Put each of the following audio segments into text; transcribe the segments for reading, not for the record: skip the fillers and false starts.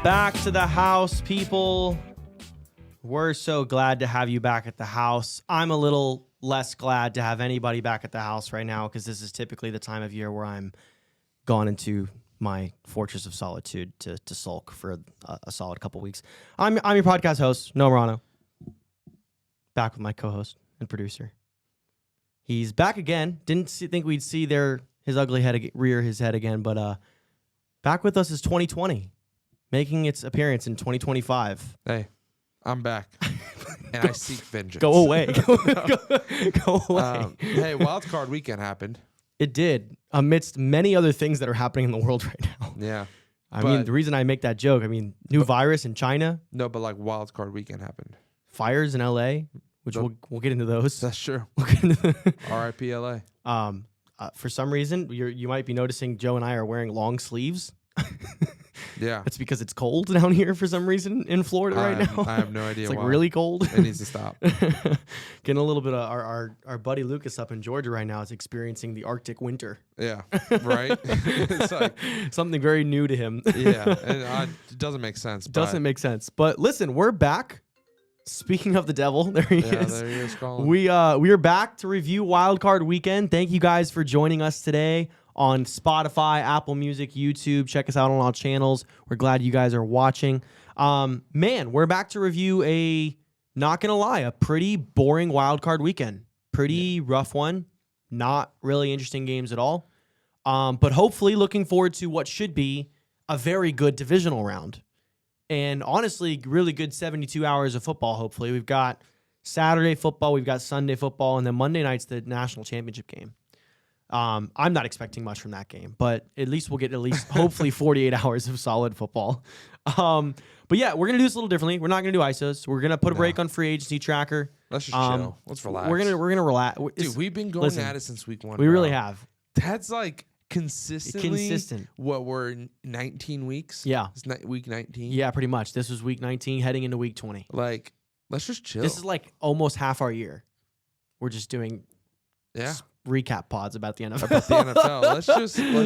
back to the house, people. We're so glad to have you back at the house. I'm a little less glad to have anybody back at the house right now because this is typically the time of year where I'm gone into my fortress of solitude to sulk for a solid couple weeks. I'm your podcast host, Noah Marano, back with my co-host and producer. He's back again. Didn't think we'd see his ugly head rear his head again, but back with us is 2020, making its appearance in 2025. Hey, I'm back, and I seek vengeance. Go away. Go away. Hey, Wildcard Weekend happened. It did, amidst many other things that are happening in the world right now. Yeah. I mean, the reason I make that joke, new virus in China. No, but like Wildcard Weekend happened. Fires in LA, which we'll get into those. That's true. We'll get into R.I.P. LA. For some reason, you might be noticing Joe and I are wearing long sleeves. Yeah. It's because it's cold down here for some reason in Florida right now. I have no idea It's why. really cold. It needs to stop. Getting a little bit of our buddy Lucas up in Georgia right now is experiencing the Arctic winter. Yeah. Right? It's like something very new to him. Yeah. And it doesn't make sense. Doesn't make sense. But listen, we're back. Speaking of the devil, there he is. There he is, Colin. We are back to review Wildcard Weekend. Thank you guys for joining us today on Spotify, Apple Music, YouTube. Check us out on all channels. We're glad you guys are watching. Man, we're back to review not gonna lie, a pretty boring Wildcard Weekend. Pretty rough one. Not really interesting games at all. But hopefully looking forward to what should be a very good divisional round. And honestly, really good 72 hours of football, hopefully. We've got Saturday football, we've got Sunday football, and then Monday night's the national championship game. I'm not expecting much from that game, but at least we'll get hopefully 48 hours of solid football. But yeah, we're going to do this a little differently. We're not going to do ISOs. We're going to put a break on free agency tracker. Let's just chill. Let's relax. We're going to relax. Dude, we've been going at it since week one. We really have. That's like consistent. What, we're 19 weeks? Yeah. It's week 19? Yeah, pretty much. This was week 19 heading into week 20. Like, let's just chill. This is like almost half our year. We're just doing recap pods about the NFL. Let's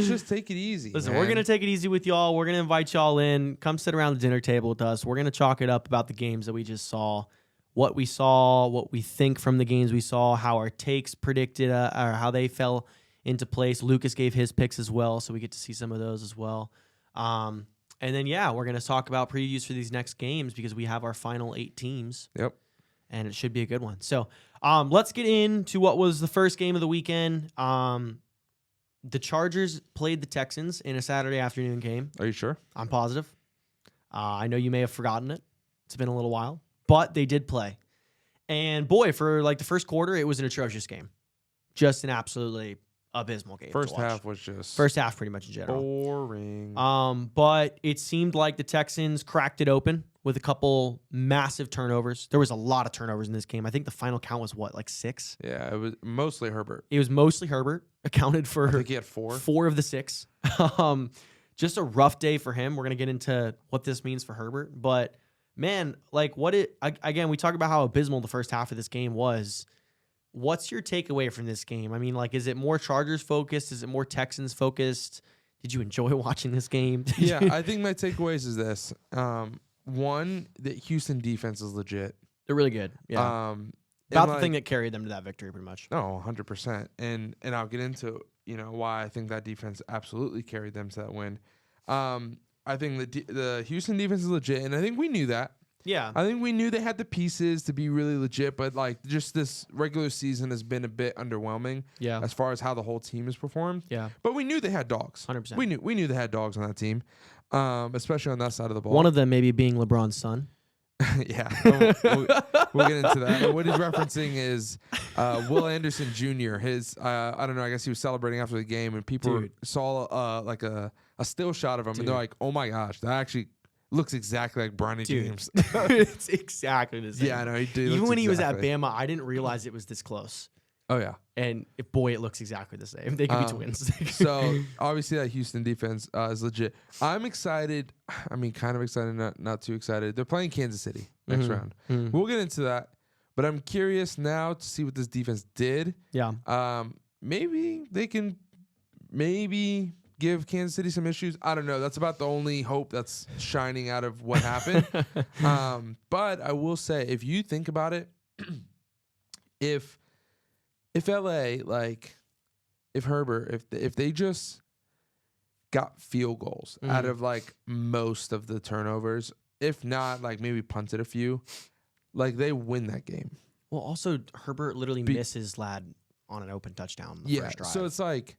just take it easy. Listen, man. We're gonna take it easy with y'all. We're gonna invite y'all in. Come sit around the dinner table with us. We're gonna chalk it up about the games that we just saw, what we think from the games we saw, how our takes predicted, or how they fell into place. Lucas gave his picks as well, so we get to see some of those as well. And then we're gonna talk about previews for these next games because we have our final 8 teams. Yep. And it should be a good one. So let's get into what was the first game of the weekend. The Chargers played the Texans in a Saturday afternoon game. Are you sure? I'm positive. I know you may have forgotten it. It's been a little while. But they did play. And boy, for like the first quarter, it was an atrocious game. Just an absolutely abysmal game. First half was just... First half pretty much in general. Boring. But it seemed like the Texans cracked it open with a couple massive turnovers. There was a lot of turnovers in this game. I think the final count was like 6? Yeah, it was mostly Herbert. It was mostly Herbert. Accounted for I think he had 4. 4 of the 6. Just a rough day for him. We're going to get into what this means for Herbert. But, man, like again, we talk about how abysmal the first half of this game was. What's your takeaway from this game? I mean, like, is it more Chargers focused? Is it more Texans focused? Did you enjoy watching this game? Yeah, I think my takeaways is this. One, the Houston defense is legit. They're really good. Yeah. About the thing that carried them to that victory, pretty much. No, 100%. And I'll get into why I think that defense absolutely carried them to that win. I think the Houston defense is legit, and I think we knew that. Yeah. I think we knew they had the pieces to be really legit, but like just this regular season has been a bit underwhelming. Yeah. As far as how the whole team has performed. Yeah. But we knew they had dogs. 100%. We knew they had dogs on that team, especially on that side of the ball. One of them maybe being LeBron's son. Yeah. We'll get into that. What he's referencing is Will Anderson Jr. His I don't know. I guess he was celebrating after the game, and people saw like a still shot of him, and they're like, "Oh my gosh, that actually looks exactly like Bronny James." It's exactly the same. Yeah, I know. He did. Even when he was at Bama, I didn't realize it was this close. Oh yeah. And boy, it looks exactly the same. They could be twins. So obviously that Houston defense is legit. I'm excited. I mean, kind of excited, not too excited. They're playing Kansas City next round. We'll get into that. But I'm curious now to see what this defense did. Yeah. Maybe they can give Kansas City some issues. I don't know. That's about the only hope that's shining out of what happened. But I will say, if you think about it, if LA, like, if Herbert, if they just got field goals out of like most of the turnovers, if not, like maybe punted a few, like they win that game. Well, also Herbert literally misses Lad on an open touchdown. The first drive. So it's like,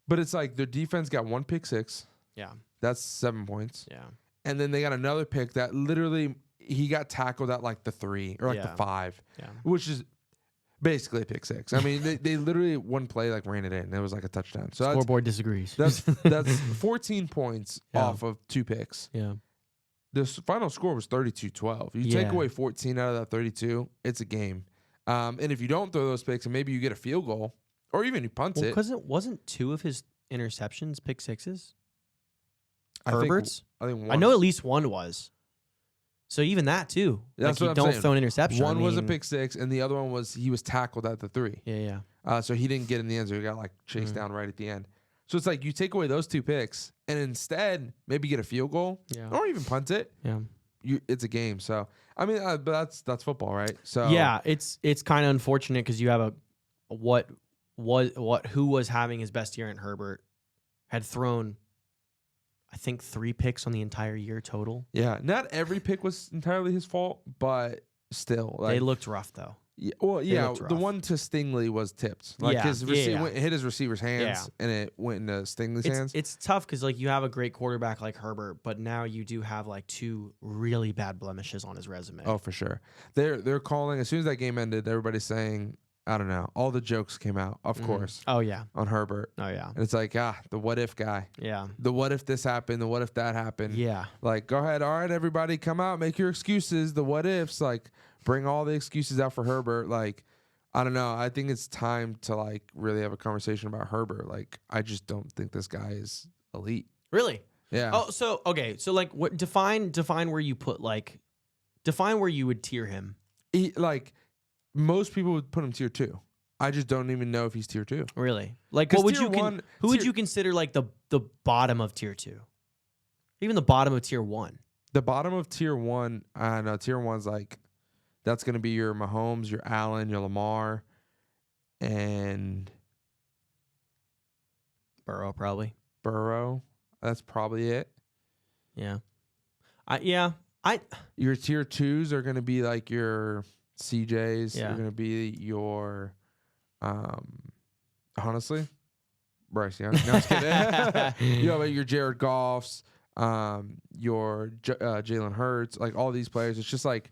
but it's like their defense got 1 pick six. Yeah, that's 7 points. Yeah, and then they got another pick that literally he got tackled at like the 3 or like the 5, which is basically a pick six. I mean, they literally one play like ran it in. And it was like a touchdown. So scoreboard disagrees. That's 14 points off of 2 picks. Yeah. The final score was 32-12. You take away 14 out of that 32, it's a game. And if you don't throw those picks and maybe you get a field goal or even you punt it. Because it wasn't 2 of his interceptions pick sixes? Herbert's? I think one. I know at least one was. So even that too. That's like what you I'm don't throw an interception. One was a pick six and the other one was he was tackled at the 3. Yeah. So he didn't get in the end zone. He got like chased down right at the end. So it's like you take away those 2 picks and instead maybe get a field goal or even punt it. Yeah. It's a game. So I mean, but that's football, right? So yeah, it's kind of unfortunate because you have who was having his best year in Herbert had thrown, I think 3 picks on the entire year total. Yeah, not every pick was entirely his fault, but still, like, they looked rough though. Yeah, well, the one to Stingley was tipped. Like his receiver hit his receiver's hands, and it went into Stingley's hands. It's tough because like you have a great quarterback like Herbert, but now you do have like 2 really bad blemishes on his resume. Oh, for sure. They're calling as soon as that game ended. Everybody's saying, I don't know. All the jokes came out, of course. Oh yeah, on Herbert. Oh yeah, and it's like the what if guy. Yeah, the what if this happened, the what if that happened. Yeah, like go ahead, all right, everybody, come out, make your excuses. The what ifs, like bring all the excuses out for Herbert. Like I don't know. I think it's time to like really have a conversation about Herbert. Like I just don't think this guy is elite. Really? Yeah. Oh, so okay, so like what define where you put define where you would tier him. Like most people would put him tier 2. I just don't even know if he's tier 2. Really? Like what would who would you consider like the bottom of tier 2? Even the bottom of tier 1. The bottom of tier 1, I know tier 1's like that's going to be your Mahomes, your Allen, your Lamar, and Burrow probably. Burrow. That's probably it. Yeah. Your tier 2s are going to be like your CJs. Yeah. You're going to be your honestly, Bryce Young. No, I'm just kidding. You know, your Jared Goffs, your Jalen Hurts, like all these players. It's just like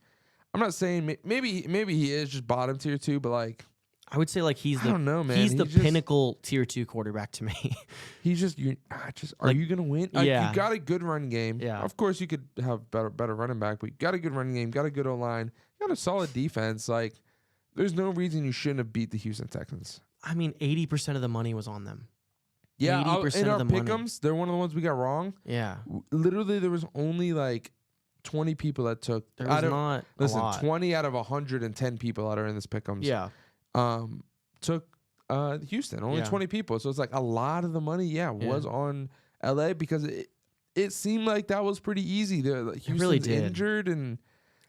I'm not saying maybe he is just bottom tier 2, but like I would say like he's I don't know, man. He's the pinnacle tier 2 quarterback to me. He's just are you gonna win? Like, yeah, you got a good run game. Yeah, of course you could have better running back, but you got a good running game, got a good O-line, got a solid defense. Like there's no reason you shouldn't have beat the Houston Texans. I mean, 80% of the money was on them. Yeah, 80% in our of the pick'ems, they're one of the ones we got wrong. Yeah, literally there was only like 20 people that took. There was not listen, a lot. 20 out of 110 people that are in this pick'ems. Yeah, took Houston. Only 20 people, so it's like a lot of the money. Was on LA because it seemed like that was pretty easy. Houston's really did. Injured and.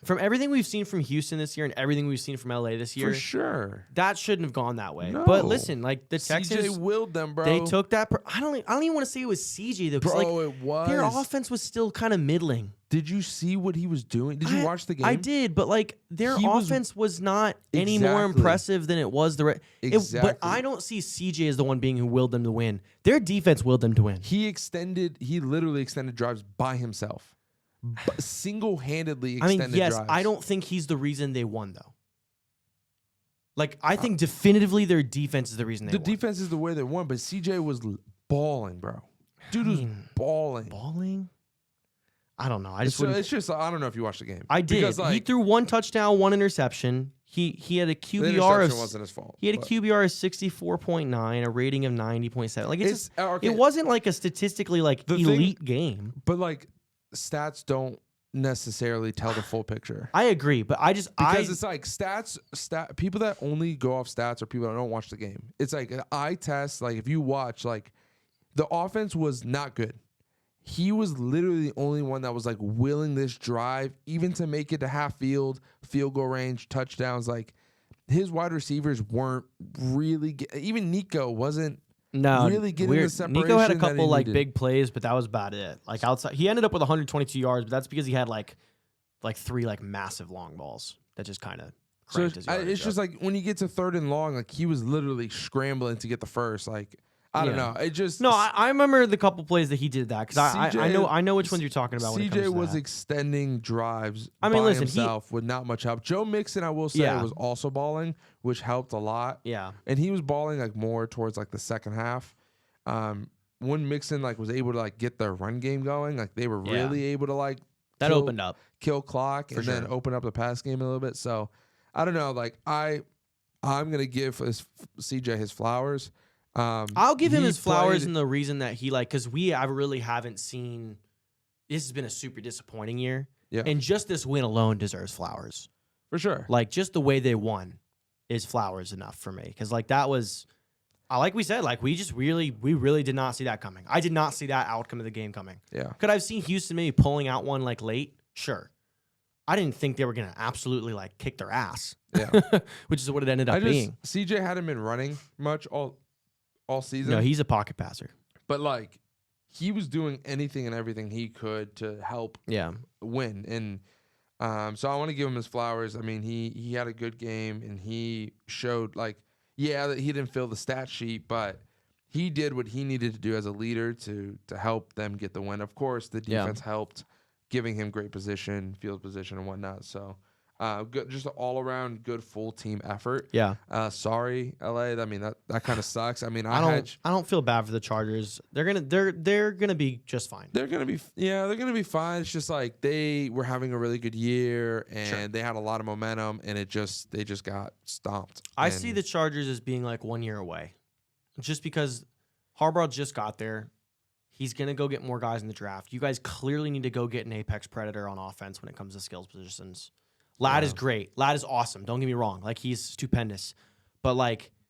From everything we've seen from Houston this year and everything we've seen from LA this year, for sure, that shouldn't have gone that way. No. But listen, like the Texans, CJ willed them, bro. They took that. I don't even want to say it was CJ though, because like it was. Their offense was still kind of middling. Did you see what he was doing? Did you watch the game? I did, but like their offense was not any more impressive than it was but I don't see CJ as the one being who willed them to win. Their defense willed them to win. He literally extended drives by himself. Single-handedly extended drives. I don't think he's the reason they won though. Like I think definitively their defense is the reason they won. The defense is the way they won, but CJ was balling, bro. Dude was balling. Balling? I don't know. It's just I don't know if you watched the game. I did. Because, like, he threw 1 touchdown, 1 interception. He had a QBR of wasn't his fault. He had a QBR of 64.9, a rating of 90.7. Like it wasn't like a statistically like elite game. But like stats don't necessarily tell the full picture. I agree, but because it's like people that only go off stats are people that don't watch the game. It's like an eye test. Like if you watch, like the offense was not good. He was literally the only one that was like willing this drive, even to make it to half field goal range, touchdowns. Like his wide receivers weren't really even Nico wasn't really getting the separation. Nico had a couple like big plays, but that was about it. Like outside, he ended up with 122 yards, but that's because he had like 3 like massive long balls that just kind of. So it's just like when you get to 3rd and long, like he was literally scrambling to get the first. Like I don't know. It just I remember the couple plays that he did that because I know which ones you're talking about. When it comes to was that. extending drives by himself with not much help. Joe Mixon, I will say, was also balling, which helped a lot. Yeah, and he was balling like more towards like the second half. When Mixon like was able to like get their run game going, like they were really able to like opened up, kill clock, and then open up the pass game a little bit. So I don't know. Like I'm gonna give CJ his flowers. I'll give him his flowers, and the reason that he because I really haven't seen. This has been a super disappointing year, and just this win alone deserves flowers for sure. Like just the way they won is flowers enough for me because like that was, like we said, like we really did not see that coming. I did not see that outcome of the game coming. Yeah, could I've seen Houston maybe pulling out one like late? Sure. I didn't think they were gonna absolutely like kick their ass. Yeah, which is what it ended up being. CJ hadn't been running much all season. No, he's a pocket passer. But like he was doing anything and everything he could to help win. And so I want to give him his flowers. I mean, he had a good game and he showed that he didn't fill the stat sheet, but he did what he needed to do as a leader to help them get the win. Of course, the defense helped, giving him great position, field position and whatnot. So good, just an all-around good full team effort. Yeah. Sorry, LA. I mean that kind of sucks. I mean, I don't feel bad for the Chargers. They're gonna be just fine. They're gonna be fine. It's just like they were having a really good year and they had a lot of momentum, and they just got stomped. I see the Chargers as being like 1 year away, just because Harbaugh just got there. He's going to go get more guys in the draft. You guys clearly need to go get an apex predator on offense when it comes to skills positions. Lad is great. Lad is awesome. Don't get me wrong. Like, he's stupendous. But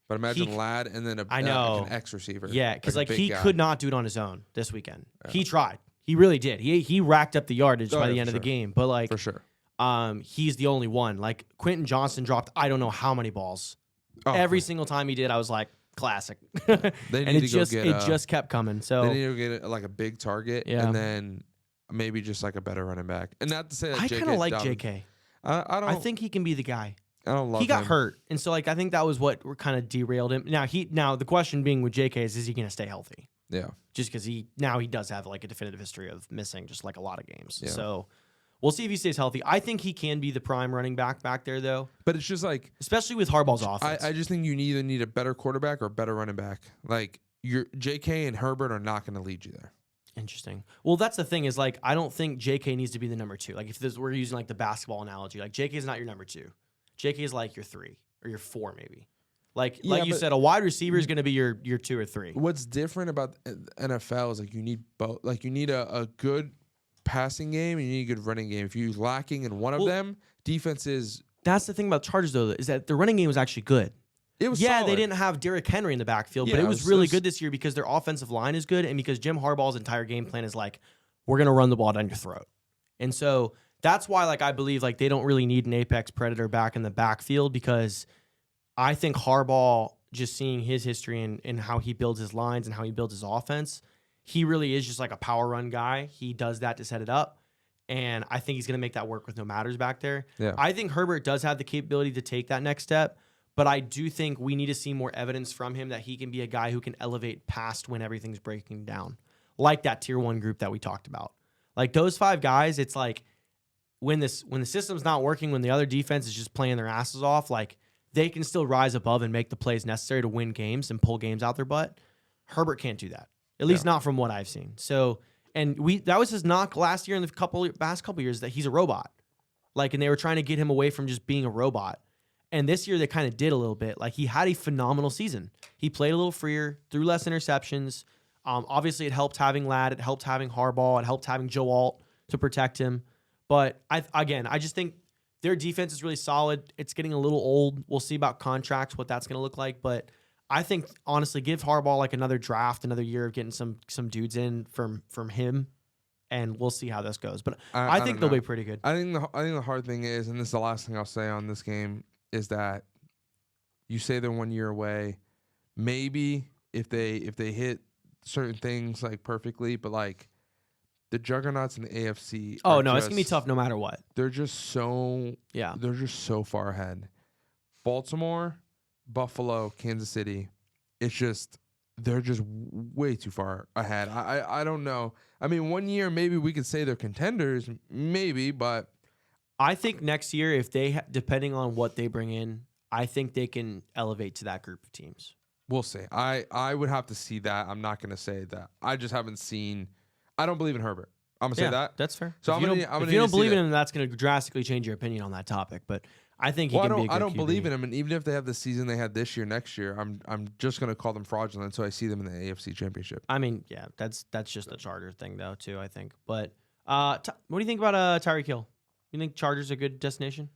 imagine Lad and then an X receiver. Yeah, because he could not do it on his own this weekend. Yeah. He tried. He really did. He racked up the yardage by the end of the game. But for sure, he's the only one. Like, Quentin Johnson dropped I don't know how many balls. Every single time he did, I was like, classic. It just kept coming. So they need to get like a big target, and then maybe just like a better running back. And not to say that I kind of like JK. I think he can be the guy. I don't love. He got hurt, and so I think that was what kind of derailed him. Now the question being with JK is he going to stay healthy? Yeah. Just because he does have like a definitive history of missing just like a lot of games. Yeah. So we'll see if he stays healthy. I think he can be the prime running back there, though. But it's just like, especially with Harbaugh's offense. I just think you either need a better quarterback or a better running back. Like your JK and Herbert are not going to lead you there. Interesting. Well, that's the thing is like I don't think JK needs to be the number 2. Like if we're using like the basketball analogy, like JK is not your number 2. JK is like your 3 or your 4 maybe. Like you said, a wide receiver is going to be your 2 or 3. What's different about NFL is like you need both. Like you need a good passing game and you need a good running game. If you're lacking in one of them, defense is. That's the thing about Chargers though, is that the running game was actually good. It was solid. They didn't have Derrick Henry in the backfield, but it was really good this year because their offensive line is good and because Jim Harbaugh's entire game plan is like, we're going to run the ball down your throat. And so that's why like I believe like they don't really need an apex predator back in the backfield because I think Harbaugh, just seeing his history and how he builds his lines and how he builds his offense, he really is just like a power run guy. He does that to set it up. And I think he's going to make that work with no matters back there. Yeah. I think Herbert does have the capability to take that next step. But I do think we need to see more evidence from him that he can be a guy who can elevate past when everything's breaking down. Like that tier 1 group that we talked about. Like those 5 guys, it's like when the system's not working, when the other defense is just playing their asses off, like they can still rise above and make the plays necessary to win games and pull games out their butt. Herbert can't do that. At least not from what I've seen. So, and that was his knock last year and the past couple years that he's a robot. Like, and they were trying to get him away from just being a robot. And this year they kind of did a little bit. Like he had a phenomenal season. He played a little freer, threw less interceptions. Obviously it helped having Ladd, it helped having Harbaugh, it helped having Joe Alt to protect him. But I just think their defense is really solid. It's getting a little old. We'll see about contracts, what that's going to look like. But I think honestly, give Harbaugh like another draft, another year of getting some dudes in from him, and we'll see how this goes. But I think they'll be pretty good. I think the hard thing is, and this is the last thing I'll say on this game, is that you say they're 1 year away. Maybe if they hit certain things like perfectly, but like the juggernauts in the AFC. Oh no, it's gonna be tough no matter what. They're just so far ahead. Baltimore, Buffalo, Kansas City. It's just they're just way too far ahead. I don't know. I mean, 1 year maybe we could say they're contenders, maybe, but I think next year if they depending on what they bring in, I think they can elevate to that group of teams. We'll see. I would have to see that. I'm not going to say that. I just haven't seen. I don't believe in Herbert. I'm going to say that. That's fair. So if you don't believe in him, that's going to drastically change your opinion on that topic. But I think he can be a good I don't QB. believe in him, and even if they have the season they had this year, next year, I'm just going to call them fraudulent until I see them in the AFC Championship. I mean, yeah, that's just a Charger thing though too. I think. But what do you think about Tyreek Hill? You think Chargers are a good destination?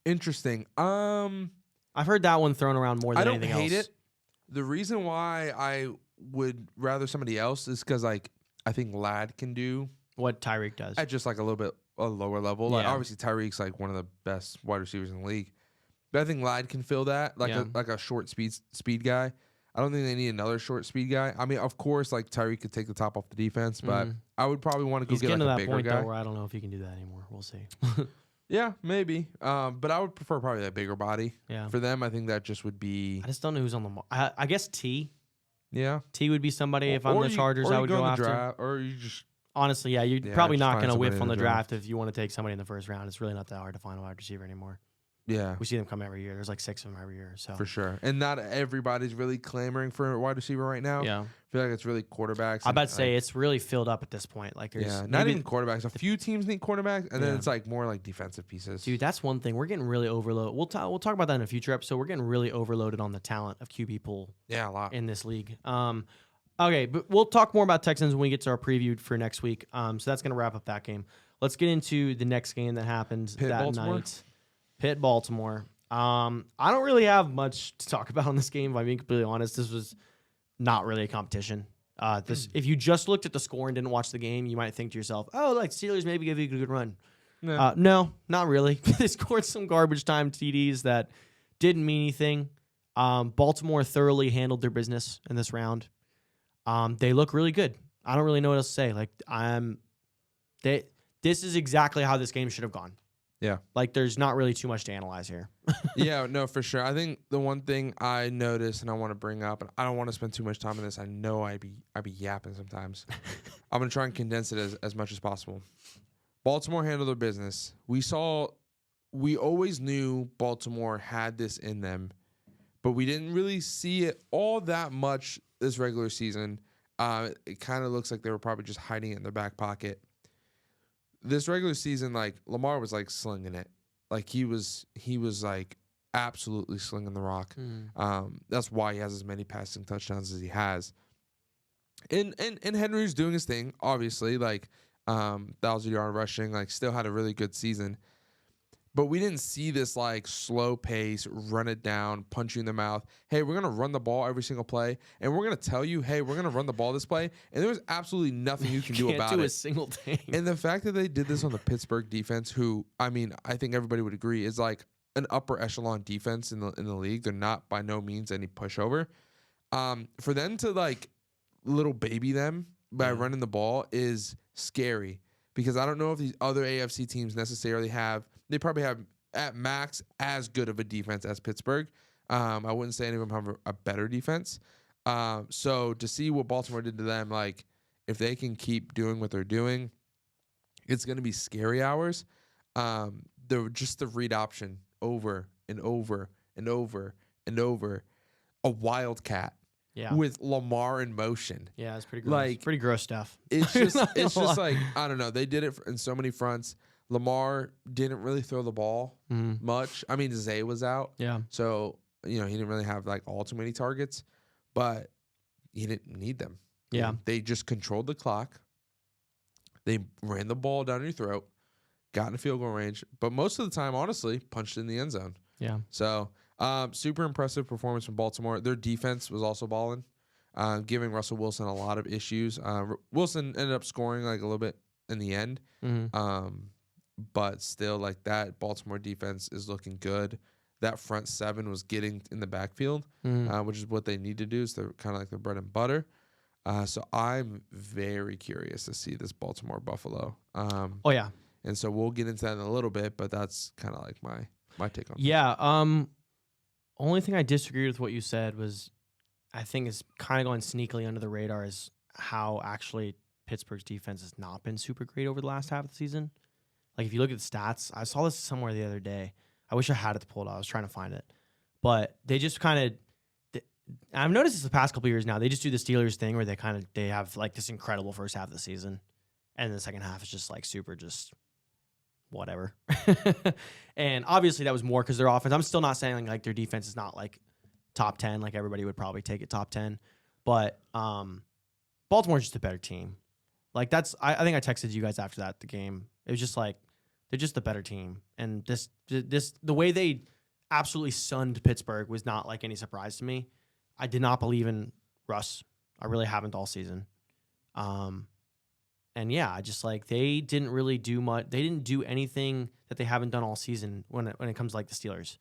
Interesting. I've heard that one thrown around more than anything else. I don't hate it. The reason why I would rather somebody else is because like I think Lad can do what Tyreek does at just like a little bit a lower level. Like obviously Tyreek's like one of the best wide receivers in the league, but I think Lad can fill that like a short speed guy. I don't think they need another short speed guy. I mean, of course, like Tyreek could take the top off the defense, but I would probably want to go get like a bigger guy. Though, where I don't know if he can do that anymore. We'll see. Yeah, maybe. But I would prefer probably a bigger body. Yeah. For them, I think that just would be. I just don't know who's on the. I guess T. Yeah. T would be somebody if I'm the Chargers. I would go after. Draft, or you just. Honestly, yeah, you're probably not going to whiff on the draft if you want to take somebody in the first round. It's really not that hard to find a wide receiver anymore. Yeah. We see them come every year. There's like 6 of them every year. So for sure. And not everybody's really clamoring for a wide receiver right now. Yeah. I feel like it's really quarterbacks. I about to say it's really filled up at this point. Like there's not even quarterbacks. A few teams need quarterbacks, and then it's like more like defensive pieces. Dude, that's one thing. We're getting really overloaded. We'll talk about that in a future episode. We're getting really overloaded on the talent of QB pool. Yeah, a lot in this league. Okay, but we'll talk more about Texans when we get to our preview for next week. So that's going to wrap up that game. Let's get into the next game that happened that night. Pitt, Baltimore. I don't really have much to talk about on this game, if I'm being completely honest. This was not really a competition. If you just looked at the score and didn't watch the game, you might think to yourself, oh, like Steelers maybe give you a good run. No, no, not really. They scored some garbage time TDs that didn't mean anything. Baltimore thoroughly handled their business in this round. They look really good. I don't really know what else to say. Like this is exactly how this game should have gone. Yeah. Like there's not really too much to analyze here. Yeah, no, for sure. I think the one thing I noticed and I want to bring up, and I don't want to spend too much time on this. I know I be yapping sometimes. I'm gonna try and condense it as much as possible. Baltimore handled their business. We always knew Baltimore had this in them, but we didn't really see it all that much this regular season. It kind of looks like they were probably just hiding it in their back pocket. This regular season, like Lamar was like slinging it, like he was like absolutely slinging the rock. That's why he has as many passing touchdowns as he has. And Henry's doing his thing, obviously, like 1,000-yard rushing, like still had a really good season. But we didn't see this like slow pace, run it down, punch you in the mouth. Hey, we're gonna run the ball every single play, and we're gonna tell you, hey, we're gonna run the ball this play, and there's absolutely nothing you can do about it. Can't do a single thing. And the fact that they did this on the Pittsburgh defense, who I mean, I think everybody would agree is like an upper echelon defense in the league. They're not by no means any pushover. For them to like little baby them by running the ball is scary, because I don't know if these other AFC teams necessarily have. They probably have, at max, as good of a defense as Pittsburgh. I wouldn't say any of them have a better defense. So to see what Baltimore did to them, like, if they can keep doing what they're doing, it's going to be scary hours. Just the read option over and over and over and over. A wildcat. Yeah. With Lamar in motion. Yeah, it's pretty gross. Like, pretty gross stuff. It's just like, I don't know. They did it in so many fronts. Lamar didn't really throw the ball much. I mean, Zay was out. Yeah. So, he didn't really have like all too many targets, but he didn't need them. Yeah. They just controlled the clock. They ran the ball down your throat, got in field goal range, but most of the time, honestly, punched in the end zone. Yeah. So, Super impressive performance from Baltimore. Their defense was also balling, giving Russell Wilson a lot of issues. Wilson ended up scoring like a little bit in the end, but still, like that Baltimore defense is looking good. That front seven was getting in the backfield, which is what they need to do. So they're kind of like their bread and butter. So I'm very curious to see this Baltimore Buffalo. Oh yeah, and so we'll get into that in a little bit, but that's kind of like my take on it. Yeah. Only thing I disagree with what you said was, I think is kind of going sneakily under the radar is how actually Pittsburgh's defense has not been super great over the last half of the season. Like if you look at the stats, I saw this somewhere the other day. I wish I had it pulled out. I was trying to find it, but they just kind of. I've noticed this the past couple of years now. They just do the Steelers thing where they have like this incredible first half of the season, and the second half is just like super just whatever. And obviously that was more because their offense. I'm still not saying like their defense is not like top 10. Like everybody would probably take it top 10, but Baltimore's just a better team. Like that's I think I texted you guys after the game. It was just like they're just a better team, and this the way they absolutely sunned Pittsburgh was not like any surprise to me. I did not believe in Russ. I really haven't all season. And yeah, I just like they didn't really do much. They didn't do anything that they haven't done all season when it comes to like the Steelers.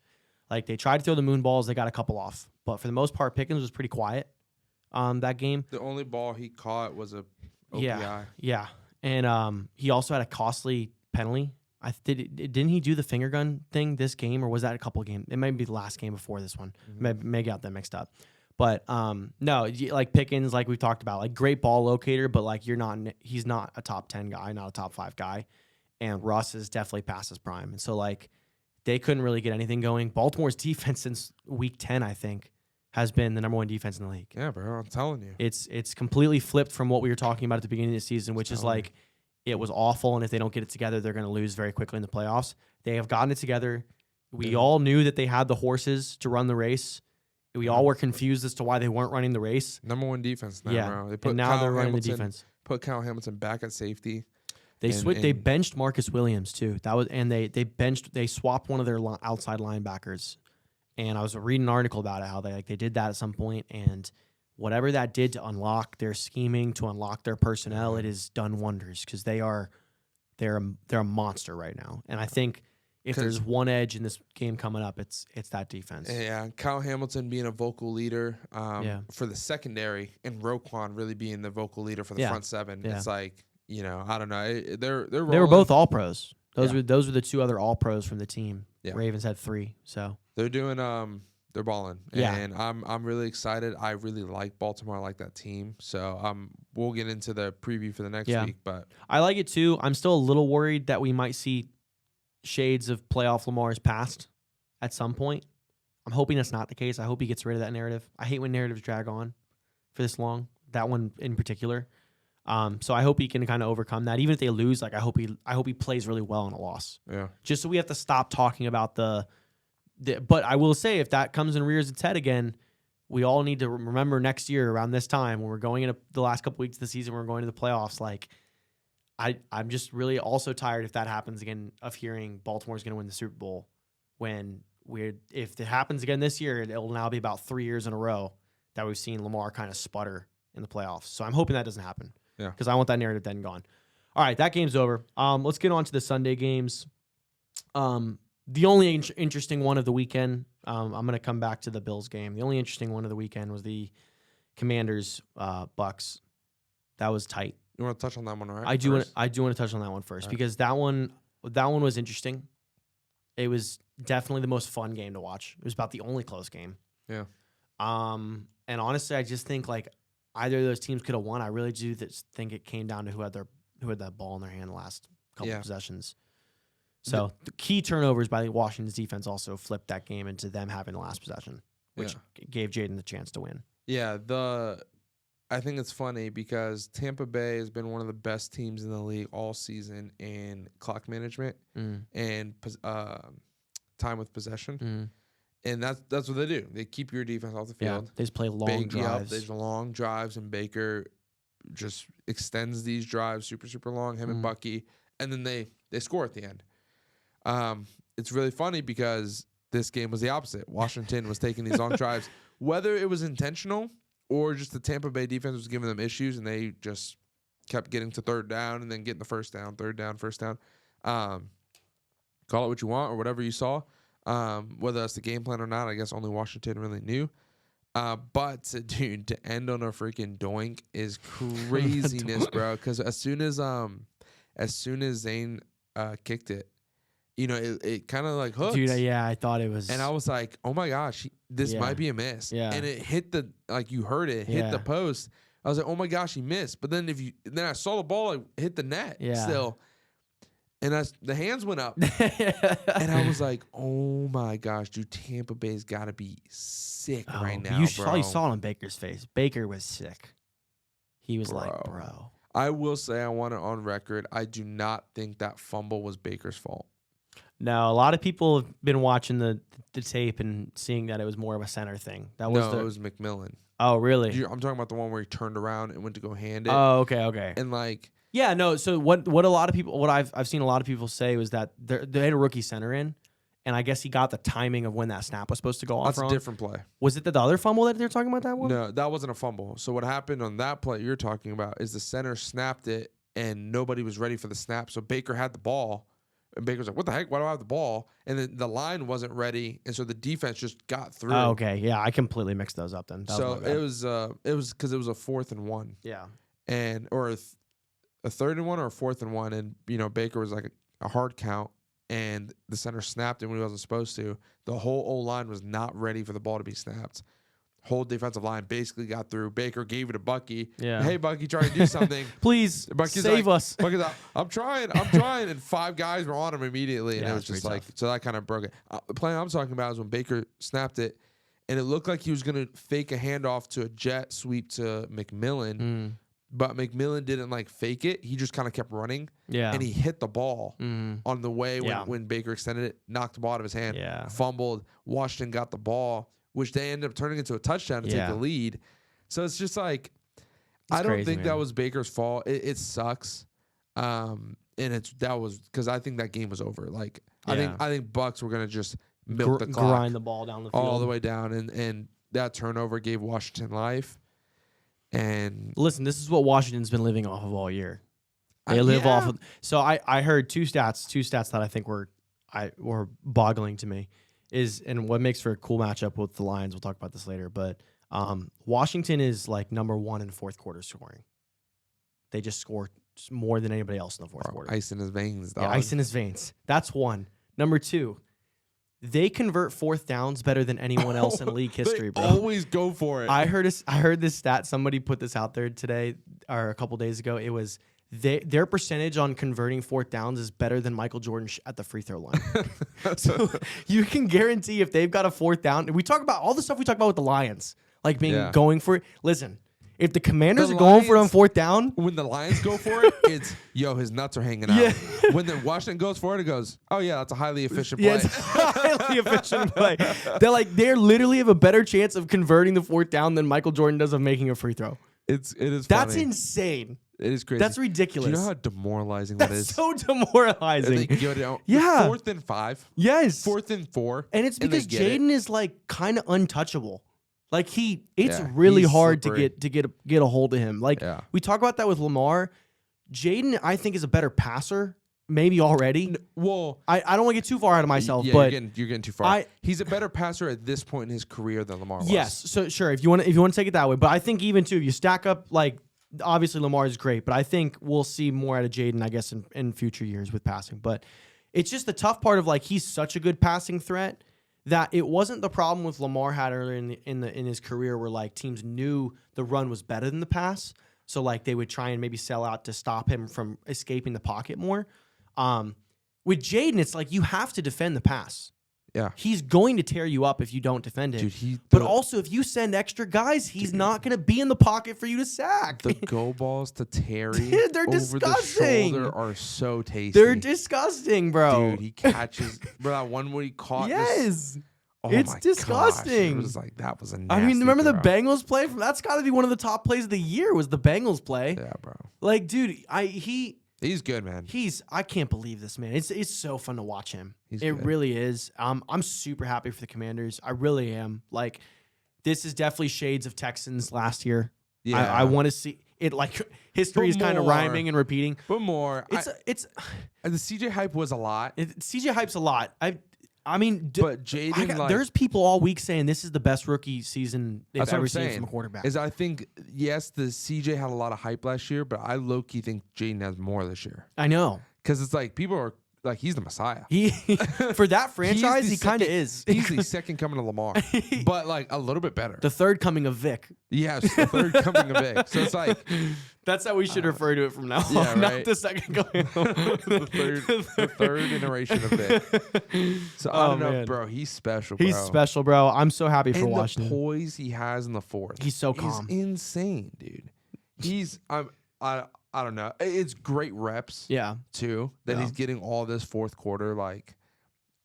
Like they tried to throw the moon balls, they got a couple off, but for the most part, Pickens was pretty quiet. That game. The only ball he caught was a OPI. Yeah, and he also had a costly penalty. Didn't he do the finger gun thing this game, or was that a couple games? It might be the last game before this one. May got them mixed up. But no, like Pickens, like we talked about, like great ball locator, but like he's not a top 10 guy, not a top 5 guy. And Russ is definitely past his prime. And so like they couldn't really get anything going. Baltimore's defense since week 10, I think, has been the number 1 defense in the league. Yeah, bro, I'm telling you. It's completely flipped from what we were talking about at the beginning of the season, which is like it was awful, and if they don't get it together, they're going to lose very quickly in the playoffs. They have gotten it together. We all knew that they had the horses to run the race. We all were confused as to why they weren't running the race. Number 1 defense now, bro. And now they're running the defense. Put Kyle Hamilton back at safety. They benched Marcus Williams too. They swapped one of their outside linebackers. And I was reading an article about it, how they did that at some point, and whatever that did to unlock their scheming, to unlock their personnel, it has done wonders because they're a monster right now. And I think if there's one edge in this game coming up, it's that defense. Yeah, Kyle Hamilton being a vocal leader for the secondary, and Roquan really being the vocal leader for the front seven. Yeah. It's like, I don't know. They were both all pros. Those were the 2 other all pros from the team. Yeah. Ravens had 3, so they're doing they're balling. Yeah. And I'm really excited. I really like Baltimore. I like that team. So we'll get into the preview for the next week. But I like it too. I'm still a little worried that we might see shades of playoff Lamar's past at some point. I'm hoping that's not the case. I hope he gets rid of that narrative. I hate when narratives drag on for this long. That one in particular. So I hope he can kind of overcome that. Even if they lose, like I hope he plays really well in a loss. Yeah. Just so we have to stop talking about but I will say, if that comes and rears its head again, we all need to remember next year around this time when we're going into the last couple weeks of the season, we're going to the playoffs. Like, I'm just really also tired if that happens again of hearing Baltimore's going to win the Super Bowl. If it happens again this year, it'll now be about 3 years in a row that we've seen Lamar kind of sputter in the playoffs. So I'm hoping that doesn't happen. Yeah. Because I want that narrative then gone. All right, that game's over. Let's get on to the Sunday games. The only interesting one of the weekend, I'm going to come back to the Bills game. The only interesting one of the weekend was the Commanders Bucks. That was tight. You want to touch on that one, right? I do want to touch on that one first because that one was interesting. It was definitely the most fun game to watch. It was about the only close game. Yeah. And honestly, I just think like either of those teams could have won. I really do think it came down to who had that ball in their hand the last couple of possessions. So the key turnovers by Washington's defense also flipped that game into them having the last possession, which gave Jaden the chance to win. Yeah, I think it's funny because Tampa Bay has been one of the best teams in the league all season in clock management and time with possession. And that's what they do. They keep your defense off the field. Yeah, they just play long drives. There's long drives, and Baker just extends these drives super, super long, him and Bucky, and then they score at the end. It's really funny because this game was the opposite. Washington was taking these long drives, whether it was intentional or just the Tampa Bay defense was giving them issues, and they just kept getting to third down and then getting the first down, third down, first down. Call it what you want or whatever you saw. Whether that's the game plan or not, I guess only Washington really knew. But dude, to end on a freaking doink is craziness, bro. Because as soon as Zane kicked it, you know, it kind of like hooked. Dude, yeah, I thought it was. And I was like, oh my gosh, this might be a miss. Yeah. And it hit you heard it hit the post. I was like, oh my gosh, he missed. But then then I saw the ball like hit the net still. And the hands went up. And I was like, oh my gosh, dude, Tampa Bay's got to be sick right now, you bro. You saw it on Baker's face. Baker was sick. He was like, bro. I will say, I want it on record, I do not think that fumble was Baker's fault. No, a lot of people have been watching the tape and seeing that it was more of a center thing. It was McMillan. Oh, really? I'm talking about the one where he turned around and went to go hand it. Oh, okay. And like... Yeah, no. So what a lot of people, what I've seen a lot of people say was that they had a rookie center in, and I guess he got the timing of when that snap was supposed to go off. That's a different play. Was it the other fumble that they're talking about? That one? No, that wasn't a fumble. So what happened on that play you're talking about is the center snapped it, and nobody was ready for the snap. So Baker had the ball, and Baker's like, "What the heck? Why do I have the ball?" And then the line wasn't ready, and so the defense just got through. Oh, okay, yeah, I completely mixed those up then. It was because it was a 4th and 1. Yeah, or a 3rd and 1 or a 4th and 1, and you know Baker was like a hard count, and the center snapped it when he wasn't supposed to. The whole O-line was not ready for the ball to be snapped. Whole defensive line basically got through. Baker gave it to Bucky. Yeah. Hey, Bucky, try to do something. Please Bucky's save us. Bucky's like, I'm trying. And 5 guys were on him immediately, and it was just like tough. So that kind of broke it. The play I'm talking about is when Baker snapped it, and it looked like he was going to fake a handoff to a jet sweep to McMillan. But McMillan didn't like fake it. He just kind of kept running. Yeah. And he hit the ball on the way when Baker extended it, knocked the ball out of his hand, fumbled. Washington got the ball, which they ended up turning into a touchdown to take the lead. So it's just like, I don't think that was Baker's fault. It sucks. And that was because I think that game was over. Like I think Bucks were gonna just milk the clock, grind the ball down the field all the way down, and that turnover gave Washington life. And listen, this is what Washington's been living off of all year. They live off of. So I heard two stats that I think were boggling to me. And what makes for a cool matchup with the Lions. We'll talk about this later, but Washington is like number 1 in fourth quarter scoring. They just score more than anybody else in the fourth quarter. Ice in his veins, dog. Yeah, ice in his veins. That's one. Number 2. They convert fourth downs better than anyone else in league history, bro. Always go for it. I heard this stat. Somebody put this out there today or a couple days ago. It was their percentage on converting fourth downs is better than Michael Jordan at the free throw line. So you can guarantee if they've got a fourth down. We talk about all the stuff we talk about with the Lions, like going for it. Listen. If the Commanders are going for it on fourth down. When the Lions go for it, it's, his nuts are hanging out. Yeah. When the Washington goes for it, it goes, oh, yeah, that's a highly efficient play. Yeah, it's a highly efficient play. They literally have a better chance of converting the fourth down than Michael Jordan does of making a free throw. It is That's funny. Insane. It is crazy. That's ridiculous. Do you know how demoralizing that is? That's so demoralizing. Yeah. 4th and 5. Yes. 4th and 4. And it's because Jaden is like kind of untouchable. Like it's really hard slippery. to get a hold of him. Like we talk about that with Lamar. Jaden, I think, is a better passer. Maybe already. Well, I don't want to get too far out of myself, but you're getting too far. He's a better passer at this point in his career than Lamar was. Yes, so sure if you want to take it that way, but I think even too, if you stack up, like obviously Lamar is great, but I think we'll see more out of Jaden, I guess, in future years with passing. But it's just the tough part of like he's such a good passing threat. That it wasn't the problem with Lamar had earlier in his career where like teams knew the run was better than the pass, so like they would try and maybe sell out to stop him from escaping the pocket more. With Jaden, it's like you have to defend the pass. Yeah, he's going to tear you up if you don't defend him. Dude, but also if you send extra guys, he's not going to be in the pocket for you to sack. The go balls to Terry, they're disgusting. The shoulder are so tasty. They're disgusting, bro. Dude, he catches. Bro, that one where he caught. Yes. Oh it's disgusting. Gosh. It was like that was a nasty I mean, remember throw. the Bengals play? That's got to be one of the top plays of the year. Was the Bengals play? Yeah, bro. Like, dude, He's good, man. I can't believe this, man. It's so fun to watch him. He's it good. really is. I'm super happy for the Commanders. I really am. Like, this is definitely shades of Texans last year. Yeah. I want to see it. Like, history But is kind of more. rhyming and repeating. But more. It's the CJ hype was a lot. CJ hype's a lot. I mean, But Jaden, there's people all week saying this is the best rookie season they've that's what ever I'm seen saying, from a quarterback. Is I think, yes, the CJ had a lot of hype last year, but I low-key think Jaden has more this year. I know. Because it's like, people are like, he's the Messiah. He for that franchise, he kind of is. He's the second coming of Lamar, but like a little bit better. The third coming of Vic. Yes, the third coming of Vic. So it's like, that's how we should refer to it from now on. Yeah, Not right. the second coming. the third iteration of Vic. So I don't know, man. bro. He's special, bro. He's special, bro. I'm so happy for And watching the him. poise he has in the fourth. He's so calm. He's insane, dude. I don't know. It's great reps. Yeah. Too, that Yeah. he's getting all this fourth quarter, like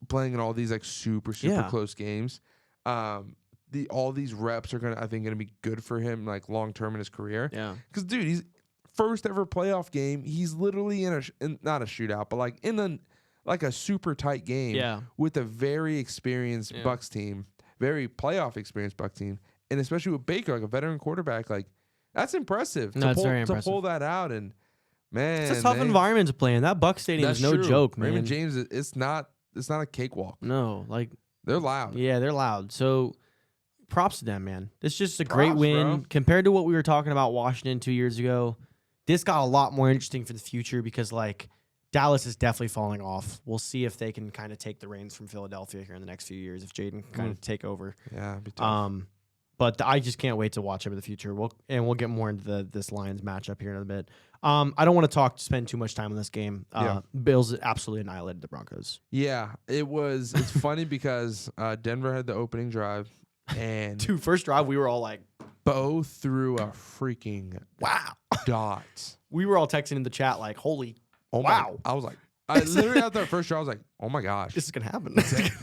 playing in all these like super Yeah. close games. All these reps are I think gonna be good for him like long term in his career. Yeah. Because dude, he's first ever playoff game. He's literally in not a shootout, but like in a super tight game. Yeah. With a very experienced Bucks team, very playoff experienced Bucks team, and especially with Baker, like a veteran quarterback, like. That's impressive. No, it's very impressive. To pull that out, and man, It's a tough environment to play in. That Buck Stadium is no true. joke, man. Raymond James, it's not a cakewalk. No, like, They're loud. yeah, they're loud. So props to them, man. It's just a great win bro. compared to what we were talking about Washington 2 years ago. This got a lot more interesting for the future because, like, Dallas is definitely falling off. We'll see if they can kind of take the reins from Philadelphia here in the next few years if Jaden can kind of take over. Yeah, it'd be tough. But I just can't wait to watch him in the future. We'll get more into this Lions matchup here in a bit. I don't want to spend too much time on this game. Bills absolutely annihilated the Broncos. Yeah, it's funny because Denver had the opening drive, and Dude, first drive, we were all like, Bo threw a freaking wow. dot. We were all texting in the chat like, holy, Oh wow. I was like, I literally after that first drive, I was like, oh my gosh, this is going to happen.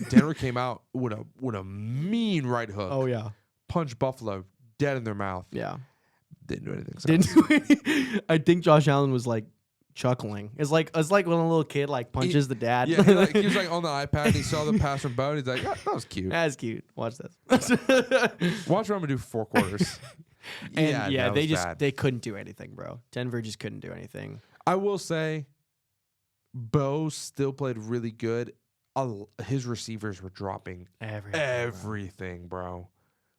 Denver came out with a mean right hook. Oh, yeah. Punched Buffalo dead in their mouth. Yeah. Didn't do anything. I think Josh Allen was like chuckling. It's like when a little kid like punches the dad. Yeah, he was like on the iPad. And he saw the pass from Bo. And he's like, that was cute. That's cute. Watch this. Watch what I'm gonna do 4 quarters. And that they was just bad. they couldn't do anything, bro. Denver just couldn't do anything. I will say, Bo still played really good. His receivers were dropping everything, bro.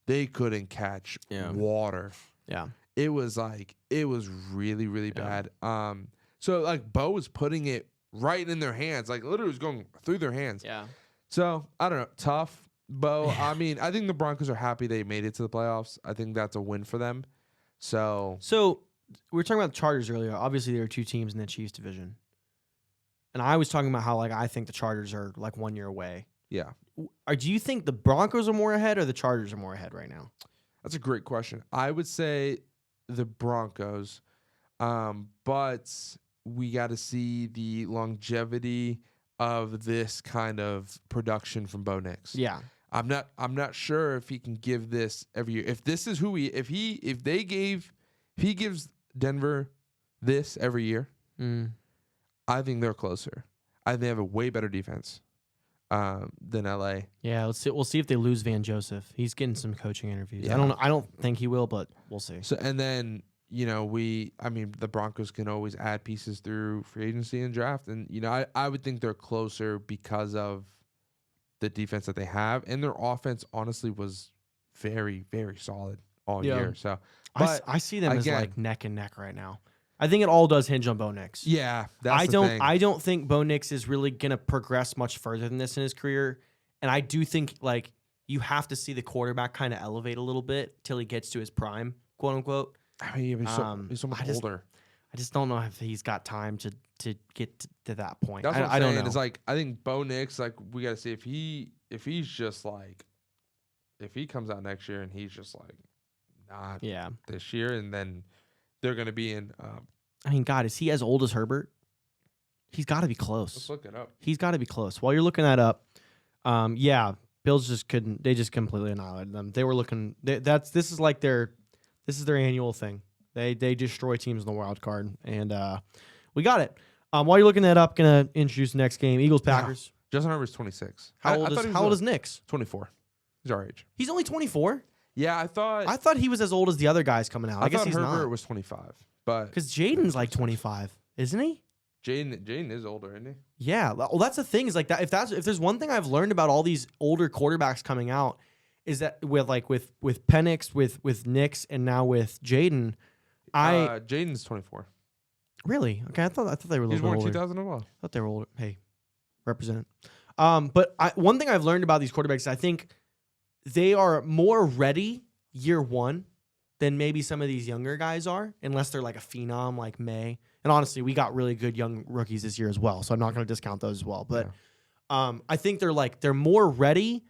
They couldn't catch water. Yeah. It was really, really bad. So like Bo was putting it right in their hands, like literally was going through their hands. Yeah. So I don't know, tough. Bo, I mean, I think the Broncos are happy they made it to the playoffs. I think that's a win for them. So we were talking about the Chargers earlier. Obviously, there are 2 teams in the Chiefs division. And I was talking about how like I think the Chargers are like 1 year away. yeah, Do you think the Broncos are more ahead or the Chargers are more ahead right now? that's a great question. I would say the Broncos, but we got to see the longevity of this kind of production from Bo Nix. Yeah. I'm not sure if he can give this every year. If this is who if he gives Denver this every year, I think they're closer. I think they have a way better defense than LA. Yeah, we'll see if they lose Van Joseph. He's getting some coaching interviews. Yeah. I don't think he will, but we'll see. So and then the Broncos can always add pieces through free agency and draft, and I would think they're closer because of the defense that they have, and their offense honestly was very, very solid all year. So I see them again, as like neck and neck right now. I think it all does hinge on Bo Nix. Yeah, that's the thing. I don't think Bo Nix is really gonna progress much further than this in his career, and I do think like you have to see the quarterback kind of elevate a little bit till he gets to his prime, quote unquote. I mean, he's so much older. I just don't know if he's got time to get to that point. That's what I I'm don't saying. know. It's like I think Bo Nix, like we got to see if he's just like if he comes out next year and he's just like not this year, and then they're gonna be in. I mean, God, is he as old as Herbert? He's got to be close. Let's look it up. He's got to be close. While you're looking that up, Bills just couldn't. They just completely annihilated them. They were looking. This is their annual thing. They destroy teams in the wild card, and we got it. While you're looking that up, gonna introduce the next game. Eagles Packers. Justin Herbert's 26. How old is Nick's? 24. He's our age. He's only 24. Yeah, I thought he was as old as the other guys coming out. I guess thought he's Herbert not. was 25, but Because Jaden's like 25, isn't he? Jaden is older, isn't he? Yeah. Well, that's the thing is like that. If there's one thing I've learned about all these older quarterbacks coming out is that with Penix, with Nix, and now with Jaden, Jaden's 24. Really? Okay, I thought they were a little bit older. He's born 2012. I thought they were older. Hey, represent. But one thing I've learned about these quarterbacks is I think they are more ready year one than maybe some of these younger guys are, unless they're like a phenom like May. And honestly, we got really good young rookies this year as well, so I'm not going to discount those as well. But I think they're more ready,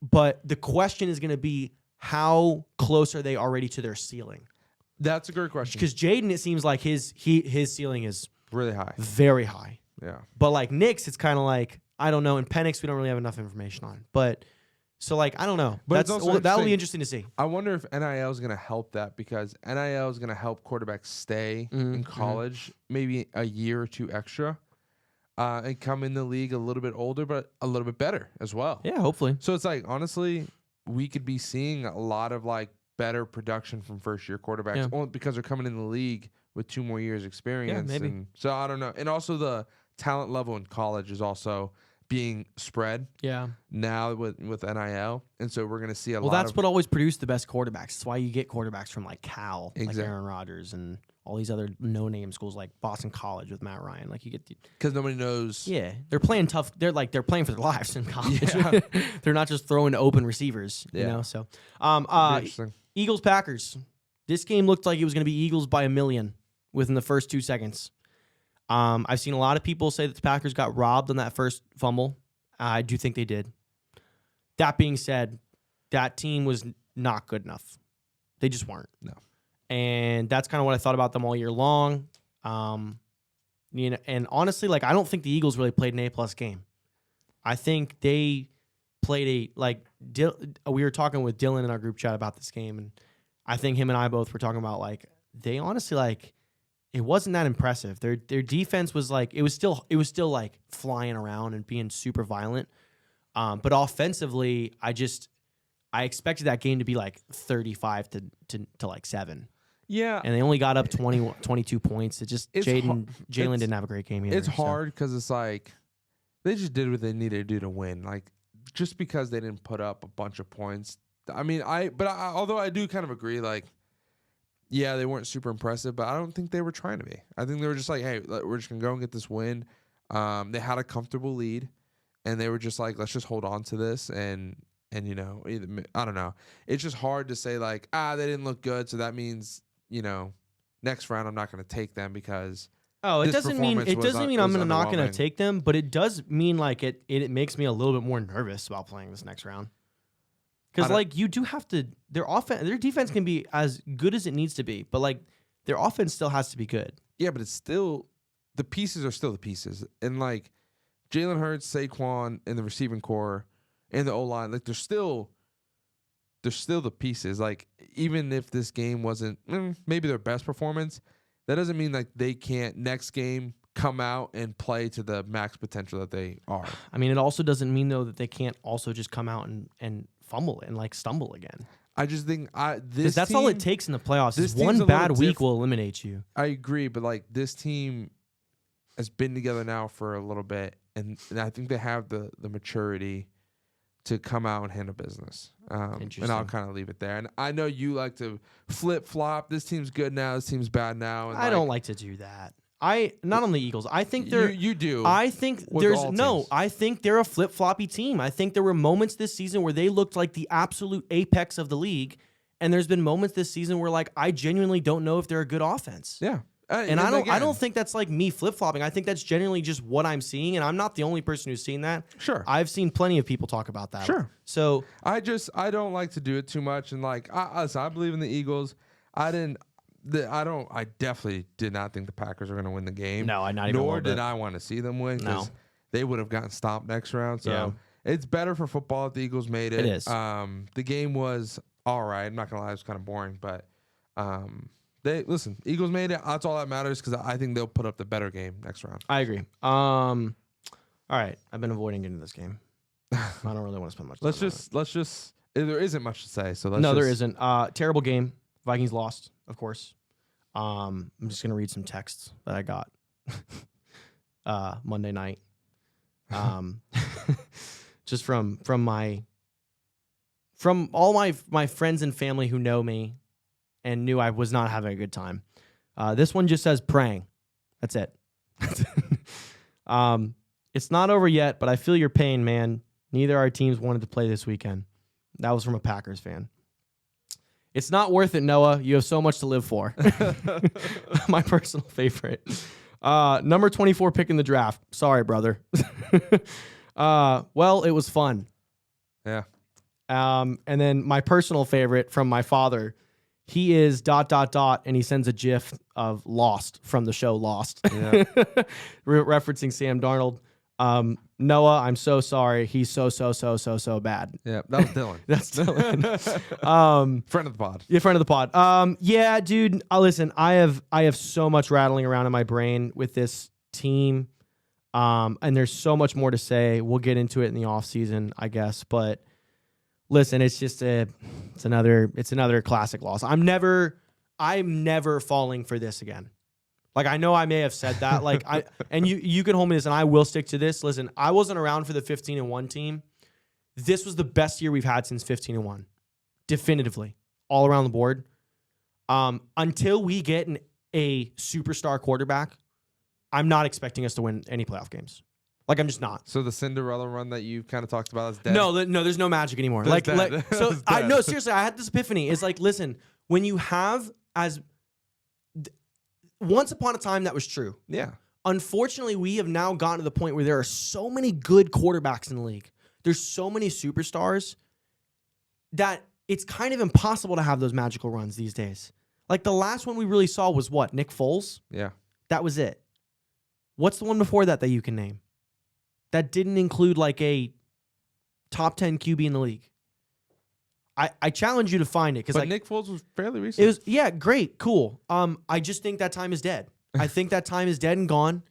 but the question is going to be how close are they already to their ceiling? That's a great question. Because Jaden, it seems like his ceiling is really high, very high. Yeah. But like Nick's, it's kind of like I don't know. And Penix, we don't really have enough information on. But so like I don't know. But that'll be interesting to see. I wonder if NIL is going to help that because NIL is going to help quarterbacks stay in college maybe a year or two extra, and come in the league a little bit older, but a little bit better as well. Yeah, hopefully. So it's like honestly, we could be seeing a lot of like better production from first-year quarterbacks only because they're coming in the league with 2 more years experience. Yeah, maybe. And so I don't know. And also the talent level in college is also being spread now with NIL. And so we're going to see a lot of... Well, that's what always produced the best quarterbacks. That's why you get quarterbacks from like Cal, exactly. like Aaron Rodgers, and all these other no-name schools like Boston College with Matt Ryan. Like you get... Because nobody knows... Yeah. They're playing tough. They're playing for their lives in college. Yeah. They're not just throwing to open receivers, you know? So, interesting. Eagles Packers. This game looked like it was going to be Eagles by 1 million within the first 2 seconds. I've seen a lot of people say that the Packers got robbed on that first fumble. I do think they did. That being said, that team was not good enough. They just weren't. No. And that's kind of what I thought about them all year long. You know, and honestly, like I don't think the Eagles really played an A+ game. I think they played we were talking with Dylan in our group chat about this game, and I think him and I both were talking about like they honestly like it wasn't that impressive. Their defense was like it was still like flying around and being super violent, but offensively, I expected that game to be like 35 to like 7. Yeah, and they only got up 22 points. Jalen didn't have a great game either. It's hard because it's like they just did what they needed to do to win. Like just because they didn't put up a bunch of points. I mean, although I do kind of agree, like, yeah, they weren't super impressive, but I don't think they were trying to be. I think they were just like, hey, we're just gonna go and get this win. They had a comfortable lead, and they were just like, let's just hold on to this and you know, I don't know. It's just hard to say like, they didn't look good, so that means, you know, next round I'm not going to take them because it doesn't mean I'm not going to take them, but it does mean like it makes me a little bit more nervous about playing this next round. Because like you do have to their defense can be as good as it needs to be, but like their offense still has to be good. Yeah, but it's still the pieces are still the pieces, and like Jalen Hurts, Saquon, and the receiving core and the O-line, like they're still the pieces. Like, even if this game wasn't maybe their best performance, that doesn't mean like they can't next game come out and play to the max potential that they are. I mean, it also doesn't mean though that they can't also just come out and fumble and like stumble again. I just think that's all it takes in the playoffs. Is one bad week will eliminate you. I agree, but like this team has been together now for a little bit, and I think they have the maturity to come out and handle business. And I'll kind of leave it there. And I know you like to flip-flop. This team's good now. This team's bad now. And I don't like to do that. Not on the Eagles. I think they're... You do. I think I think they're a flip-floppy team. I think there were moments this season where they looked like the absolute apex of the league. And there's been moments this season where like I genuinely don't know if they're a good offense. Yeah. And I don't think that's like me flip-flopping. I think that's genuinely just what I'm seeing, and I'm not the only person who's seen that. Sure. I've seen plenty of people talk about that. Sure. So I don't like to do it too much, and like I believe in the Eagles. I definitely did not think the Packers were going to win the game. No, not even. Nor did I want to see them win because they would have gotten stopped next round. So it's better for football that the Eagles made it. It is. The game was all right. I'm not going to lie, it was kind of boring, but Eagles made it. That's all that matters because I think they'll put up the better game next round. I agree. All right, I've been avoiding getting this game. I don't really want to spend much time. Let's just. There isn't much to say. So there isn't. Terrible game. Vikings lost, of course. I'm just gonna read some texts that I got Monday night. Just from all my friends and family who know me and knew I was not having a good time. This one just says praying. That's it. It's not over yet, but I feel your pain, man. Neither our teams wanted to play this weekend. That was from a Packers fan. It's not worth it, Noah. You have so much to live for. My personal favorite. Number 24 pick in the draft. Sorry, brother. Well, it was fun. Yeah. And then my personal favorite from my father, he is ... and he sends a GIF of Lost from the show Lost. Yeah. Referencing Sam Darnold. Noah, I'm so sorry. He's so bad. Yeah, that was Dylan. That's Dylan. Friend of the pod. Yeah, friend of the pod. Yeah, dude. Listen, I have so much rattling around in my brain with this team. And there's so much more to say. We'll get into it in the offseason, I guess. But listen, it's just it's another classic loss. I'm never falling for this again. Like, I know I may have said that. Like, and you can hold me this, and I will stick to this. Listen, I wasn't around for the 15-1 team. This was the best year we've had since 15-1, definitively, all around the board. Until we get a superstar quarterback, I'm not expecting us to win any playoff games. Like, I'm just not. So the Cinderella run that you kind of talked about is dead. No, there's no magic anymore. No, seriously, I had this epiphany. It's like, listen, when you have once upon a time, that was true. Yeah. Unfortunately, we have now gotten to the point where there are so many good quarterbacks in the league. There's so many superstars that it's kind of impossible to have those magical runs these days. Like, the last one we really saw was what? Nick Foles? Yeah. That was it. What's the one before that you can name? That didn't include like a top 10 QB in the league. I challenge you to find it, because Nick Foles was fairly recent. It was great, cool. I just think that time is dead. I think that time is dead and gone.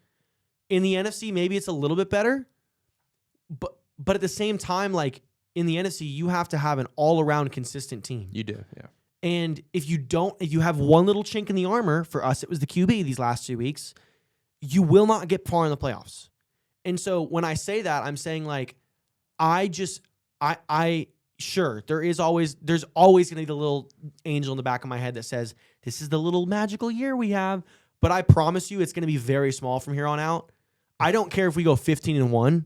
In the NFC, maybe it's a little bit better, but at the same time, like, in the NFC, you have to have an all-around consistent team. You do, yeah. And if you have one little chink in the armor, for us it was the QB these last 2 weeks, you will not get far in the playoffs. And so when I say that, I'm saying, like, sure, there's always going to be the little angel in the back of my head that says, this is the little magical year we have. But I promise you, it's going to be very small from here on out. I don't care if we go 15-1.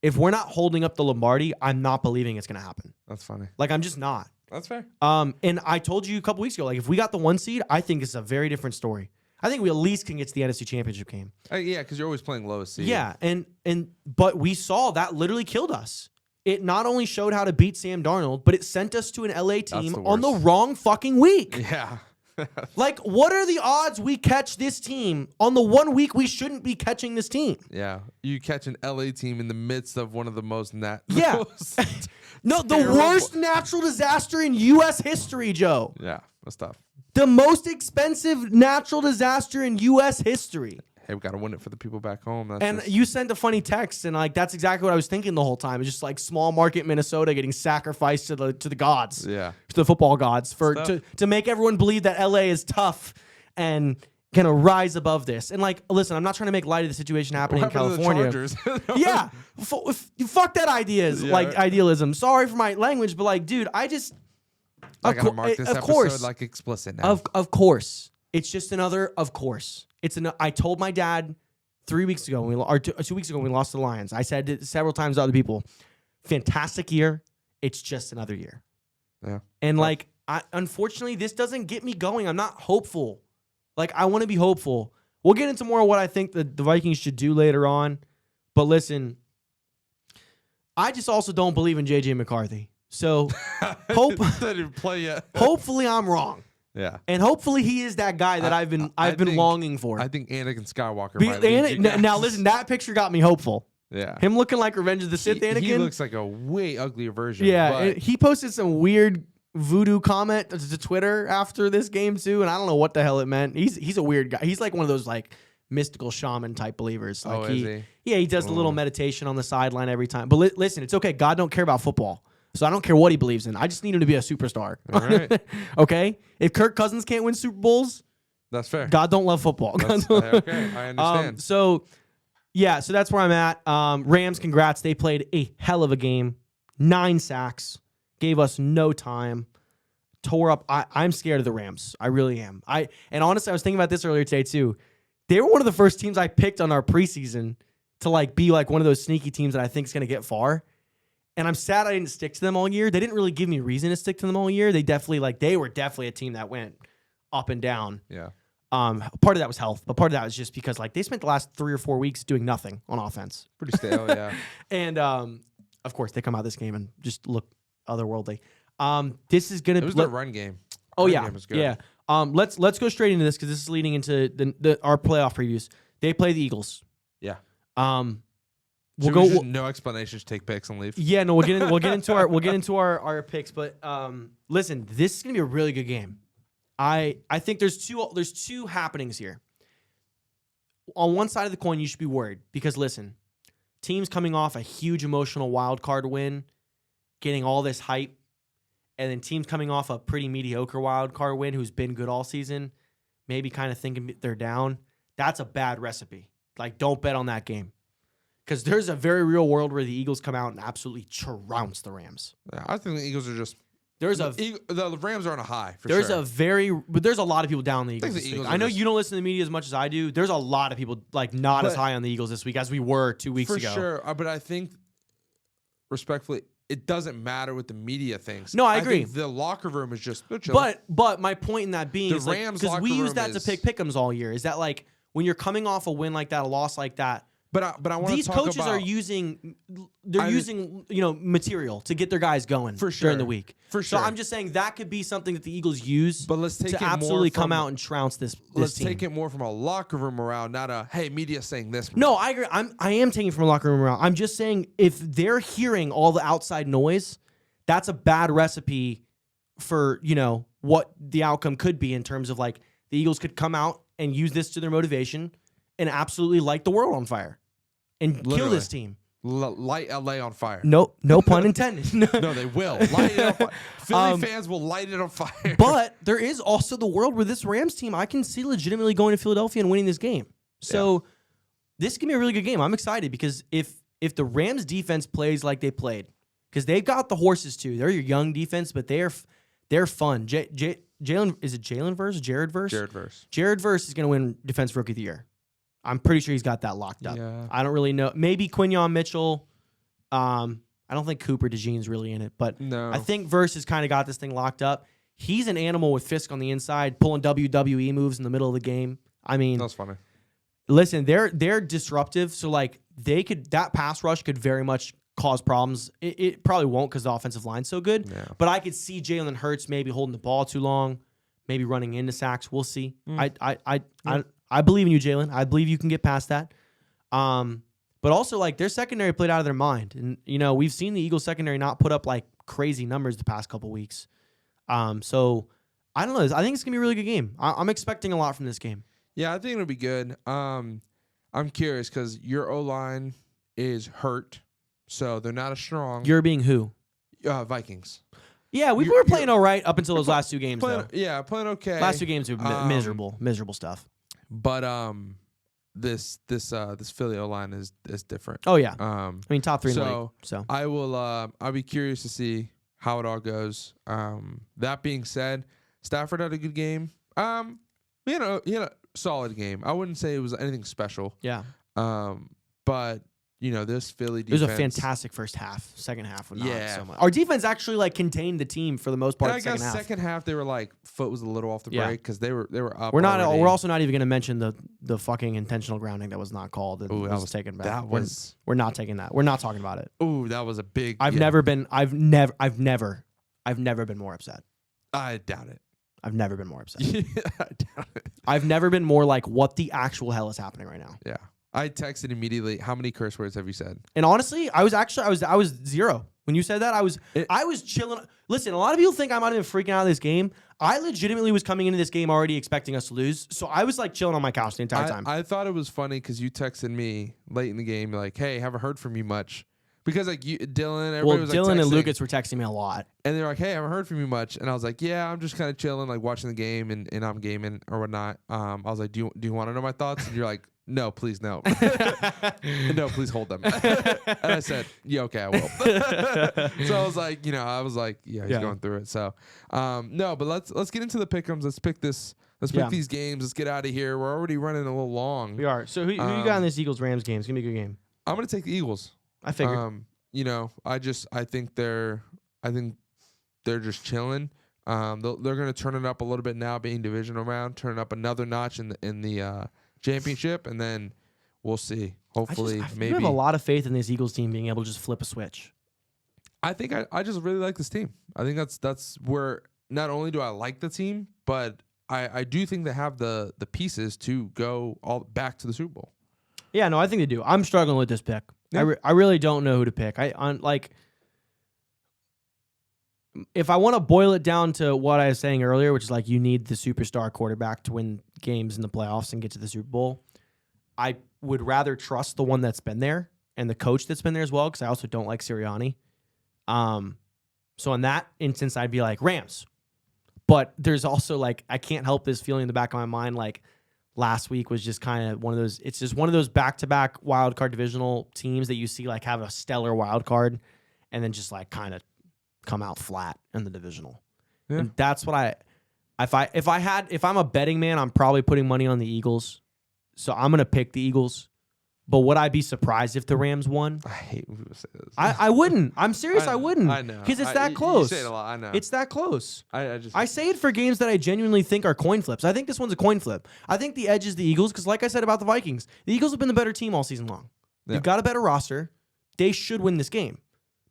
If we're not holding up the Lombardi, I'm not believing it's going to happen. That's funny. Like, I'm just not. That's fair. And I told you a couple weeks ago, like, if we got the 1 seed, I think it's a very different story. I think we at least can get to the NFC Championship game. Yeah, because you're always playing lowest seed. Yeah, but we saw that literally killed us. It not only showed how to beat Sam Darnold, but it sent us to an LA team on the wrong fucking week. Yeah. Like, what are the odds we catch this team on the 1 week we shouldn't be catching this team? Yeah. You catch an LA team in the midst of one of the most No, the worst natural disaster in U.S. history, Joe. Yeah, that's tough. The most expensive natural disaster in U.S. history. Hey, we got to win it for the people back home. You sent a funny text, and like, that's exactly what I was thinking the whole time. It's just like small market Minnesota getting sacrificed to the gods. Yeah. To the football gods to make everyone believe that LA is tough and gonna rise above this. And like, listen, I'm not trying to make light of the situation happening in California. Yeah. Fuck that idealism. Sorry for my language, but like, dude, I gotta mark this episode like explicit now. Of course. It's just another, of course. I told my dad 3 weeks ago, or 2 weeks ago when we lost to the Lions. I said it several times to other people, fantastic year. It's just another year. Yeah. And like, unfortunately, this doesn't get me going. I'm not hopeful. Like, I want to be hopeful. We'll get into more of what I think the Vikings should do later on. But listen, I just also don't believe in J.J. McCarthy. So didn't play yet. Hopefully I'm wrong. Yeah, and hopefully he is that guy that I've been longing for. I think Anakin Skywalker. Now listen, that picture got me hopeful. Yeah, him looking like Revenge of the Sith Anakin. He looks like a way uglier version. Yeah, he posted some weird voodoo comment to Twitter after this game too, and I don't know what the hell it meant. He's a weird guy. He's like one of those like mystical shaman type believers. Like is he? Yeah, he does a little meditation on the sideline every time. But listen, it's okay. God don't care about football. So I don't care what he believes in. I just need him to be a superstar. All right. Okay? If Kirk Cousins can't win Super Bowls, that's fair. God don't love football. Okay, I understand. So that's where I'm at. Rams, congrats. They played a hell of a game. 9 sacks. Gave us no time. Tore up. I'm scared of the Rams. I really am. And honestly, I was thinking about this earlier today too. They were one of the first teams I picked on our preseason to like be like one of those sneaky teams that I think is going to get far. And I'm sad I didn't stick to them all year. They didn't really give me reason to stick to them all year. They were definitely a team that went up and down. Yeah. Part of that was health, but part of that was just because like they spent the last 3 or 4 weeks doing nothing on offense. Pretty stale, yeah. And of course they come out of this game and just look otherworldly. This is gonna. It was the run game. Oh run yeah, game was good. yeah. Let's go straight into this because this is leading into our playoff previews. They play the Eagles. Yeah. We'll go. Just no explanations. Take picks and leave. Yeah, no. We'll get into our picks. But listen, this is gonna be a really good game. I think there's two happenings here. On one side of the coin, you should be worried because listen, teams coming off a huge emotional wild card win, getting all this hype, and then teams coming off a pretty mediocre wild card win who's been good all season, maybe kind of thinking they're down. That's a bad recipe. Like, don't bet on that game. Because there's a very real world where the Eagles come out and absolutely trounce the Rams. Yeah, I think the Eagles are just. The Rams are on a high. There's a lot of people down on the Eagles. The Eagles I know you don't listen to the media as much as I do. There's a lot of people like not as high on the Eagles this week as we were 2 weeks ago. For sure, but I think respectfully, it doesn't matter what the media thinks. No, I agree. Think the locker room is just. But my point in that being is Rams because we use that to pick pick'ems all year. Is that like when you're coming off a win like that, a loss like that? But I want to talk about these coaches are using material to get their guys going during the week. For sure. So I'm just saying that could be something that the Eagles use. But let's take to it absolutely more from, come out and trounce this let's team. take it more from a locker room morale, not a hey media saying this. No, I agree. I am taking it from a locker room morale. I'm just saying if they're hearing all the outside noise, that's a bad recipe for what the outcome could be in terms of like the Eagles could come out and use this to their motivation and absolutely light the world on fire. And kill this team. Light LA on fire. No pun intended. No, they will. Light it on fire. Philly fans will light it on fire. But there is also the world where this Rams team, I can see legitimately going to Philadelphia and winning this game. So this can be a really good game. I'm excited because if the Rams defense plays like they played, because they've got the horses too. They're your young defense, but they're fun. Jalen, is it Jalen Verse? Jared Verse? Jared Verse. Jared Verse is going to win Defensive Rookie of the Year. I'm pretty sure he's got that locked up. Yeah. I don't really know. Maybe Quinyon Mitchell. I don't think Cooper DeJean's really in it, but no. I think Verse has kind of got this thing locked up. He's an animal with Fisk on the inside, pulling WWE moves in the middle of the game. I mean, that's funny. Listen, they're disruptive, so like that pass rush could very much cause problems. It probably won't because the offensive line's so good. Yeah. But I could see Jalen Hurts maybe holding the ball too long, maybe running into sacks. We'll see. I believe in you, Jalen. I believe you can get past that. But also, like, their secondary played out of their mind. And, we've seen the Eagles secondary not put up, like, crazy numbers the past couple weeks. So, I don't know. I think it's going to be a really good game. I'm expecting a lot from this game. Yeah, I think it'll be good. I'm curious because your O-line is hurt, so they're not as strong. You're being who? Vikings. Yeah, we were playing all right up until those last 2 games, though. Yeah, playing okay. Last 2 games were miserable stuff. But this Philly O-line is different. Oh yeah. I mean, top 3 in the league. So I'll be curious to see how it all goes. That being said, Stafford had a good game. He had a solid game. I wouldn't say it was anything special. Yeah. But this Philly defense. It was a fantastic first half. Second half was not so much. Our defense actually like contained the team for the most part. I guess second half they were like foot was a little off the brake because they were up. We're not. already. We're also not even going to mention the fucking intentional grounding that was not called. That was taken back. We're not taking that. We're not talking about it. Ooh, that was a big. I've never been more upset. I doubt it. I've never been more upset. I doubt it. I've never been more like, what the actual hell is happening right now? Yeah. I texted immediately. How many curse words have you said? And honestly, I was 0. When you said that, I was chilling. Listen, a lot of people think I might have been freaking out of this game. I legitimately was coming into this game already expecting us to lose. So I was like chilling on my couch the entire time. I thought it was funny because you texted me late in the game like, "Hey, haven't heard from you much." Because like Dylan, everybody was like Dylan texting, and Lucas were texting me a lot. and they're like, "Hey, I haven't heard from you much." And I was like, "Yeah, I'm just kind of chilling, like watching the game and I'm gaming or whatnot." I was like, "Do you want to know my thoughts?" And you're like, "No, please no." No, please hold them. And I said, "Yeah, okay, I will." So I was like, yeah, he's going through it. So no, but let's get into the pick'ems. Let's pick this. Let's pick these games. Let's get out of here. We're already running a little long. We are. So who you got in this Eagles-Rams game? It's gonna be a good game. I'm gonna take the Eagles. I figured. I think they're just chilling. They're gonna turn it up a little bit now, being divisional round, turn it up another notch in the championship, and then we'll see. Hopefully, maybe. I have a lot of faith in this Eagles team being able to just flip a switch. I think I just really like this team. I think that's where not only do I like the team, but I do think they have the pieces to go all back to the Super Bowl. Yeah, no, I think they do. I'm struggling with this pick. Yeah. I really don't know who to pick. If I want to boil it down to what I was saying earlier, which is like you need the superstar quarterback to win games in the playoffs and get to the Super Bowl, I would rather trust the one that's been there and the coach that's been there as well, because I also don't like Sirianni. So in that instance, I'd be like Rams. But there's also like I can't help this feeling in the back of my mind like last week was just kind of one of those. It's just one of those back-to-back wildcard divisional teams that you see like have a stellar wild card and then just like kind of come out flat in the divisional. Yeah. And that's what if I'm a betting man, I'm probably putting money on the Eagles. So I'm gonna pick the Eagles. But would I be surprised if the Rams won? I hate when people say this. I wouldn't. I'm serious. I wouldn't. I know. Because it's that close. You say it a lot. I know. It's that close. I say it for games that I genuinely think are coin flips. I think this one's a coin flip. I think the edge is the Eagles because, like I said about the Vikings, the Eagles have been the better team all season long. Yeah. They've got a better roster. They should win this game.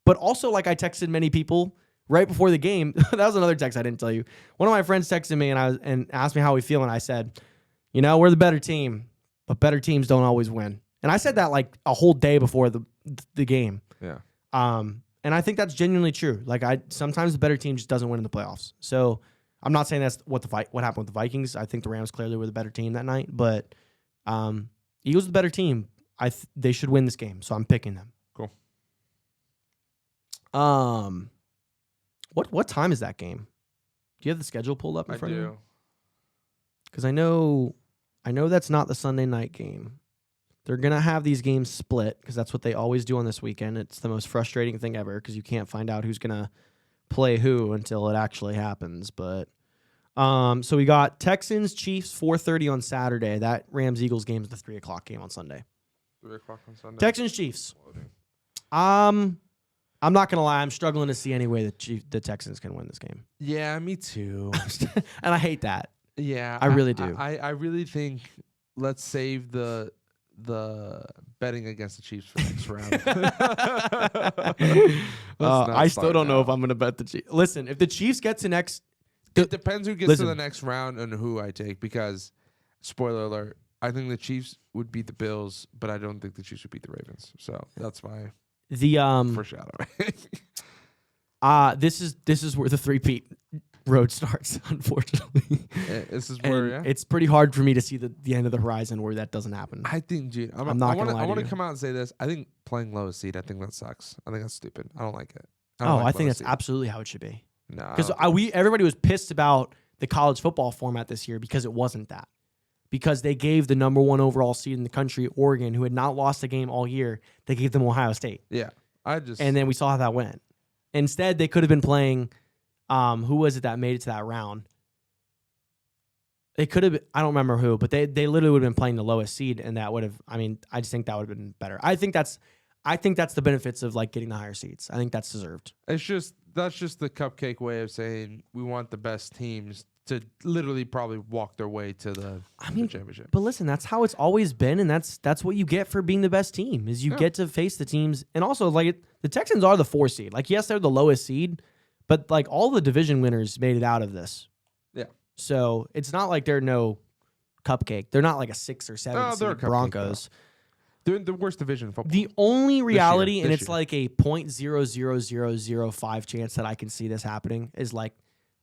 But also, like I texted many people right before the game. That was another text I didn't tell you. One of my friends texted me and asked me how we feel, and I said, we're the better team, but better teams don't always win. And I said that like a whole day before the game. Yeah. And I think that's genuinely true. Like sometimes the better team just doesn't win in the playoffs. So I'm not saying that's what happened with the Vikings. I think the Rams clearly were the better team that night, but Eagles are the better team. They should win this game. So I'm picking them. Cool. What time is that game? Do you have the schedule pulled up in front of you? Because I know that's not the Sunday night game. They're going to have these games split because that's what they always do on this weekend. It's the most frustrating thing ever because you can't find out who's going to play who until it actually happens. But so we got Texans, Chiefs, 4:30 on Saturday. That Rams-Eagles game is the 3 o'clock game on Sunday. 3 o'clock on Sunday. Texans, Chiefs. I'm not going to lie. I'm struggling to see any way the Texans can win this game. Yeah, me too. And I hate that. Yeah. I really do. I really think let's save the betting against the Chiefs for next round. I still don't know if I'm going to bet the Chiefs. Listen, if the Chiefs get to next... It depends who gets to the next round and who I take because, spoiler alert, I think the Chiefs would beat the Bills, but I don't think the Chiefs would beat the Ravens. So that's my foreshadowing. This is where the three-peat road starts, unfortunately. This is where it's pretty hard for me to see the end of the horizon where that doesn't happen. I think, dude, I want to come out and say this. I think playing lowest seed, I think that sucks. I think that's stupid. I don't like it. I think that's absolutely how it should be. No, because everybody was pissed about the college football format this year because it wasn't that. Because they gave the number 1 overall seed in the country, Oregon, who had not lost a game all year, they gave them Ohio State. Yeah, and then we saw how that went. Instead, they could have been playing. Who was it that made it to that round? They could have. I don't remember who, but they literally would have been playing the lowest seed, and that would have. I mean, I just think that would have been better. I think that's the benefits of like getting the higher seeds. I think that's deserved. That's just the cupcake way of saying we want the best teams to literally probably walk their way to the championship. But listen, that's how it's always been, and that's what you get for being the best team is you get to face the teams, and also like the Texans are the 4 seed. Like yes, they're the lowest seed. But like all the division winners made it out of this. Yeah. So it's not like they're no cupcake. They're not like a 6 or 7 seed Broncos. They're in the worst division in football. The only reality, and this it's year. like a 0.00005 chance that I can see this happening, is like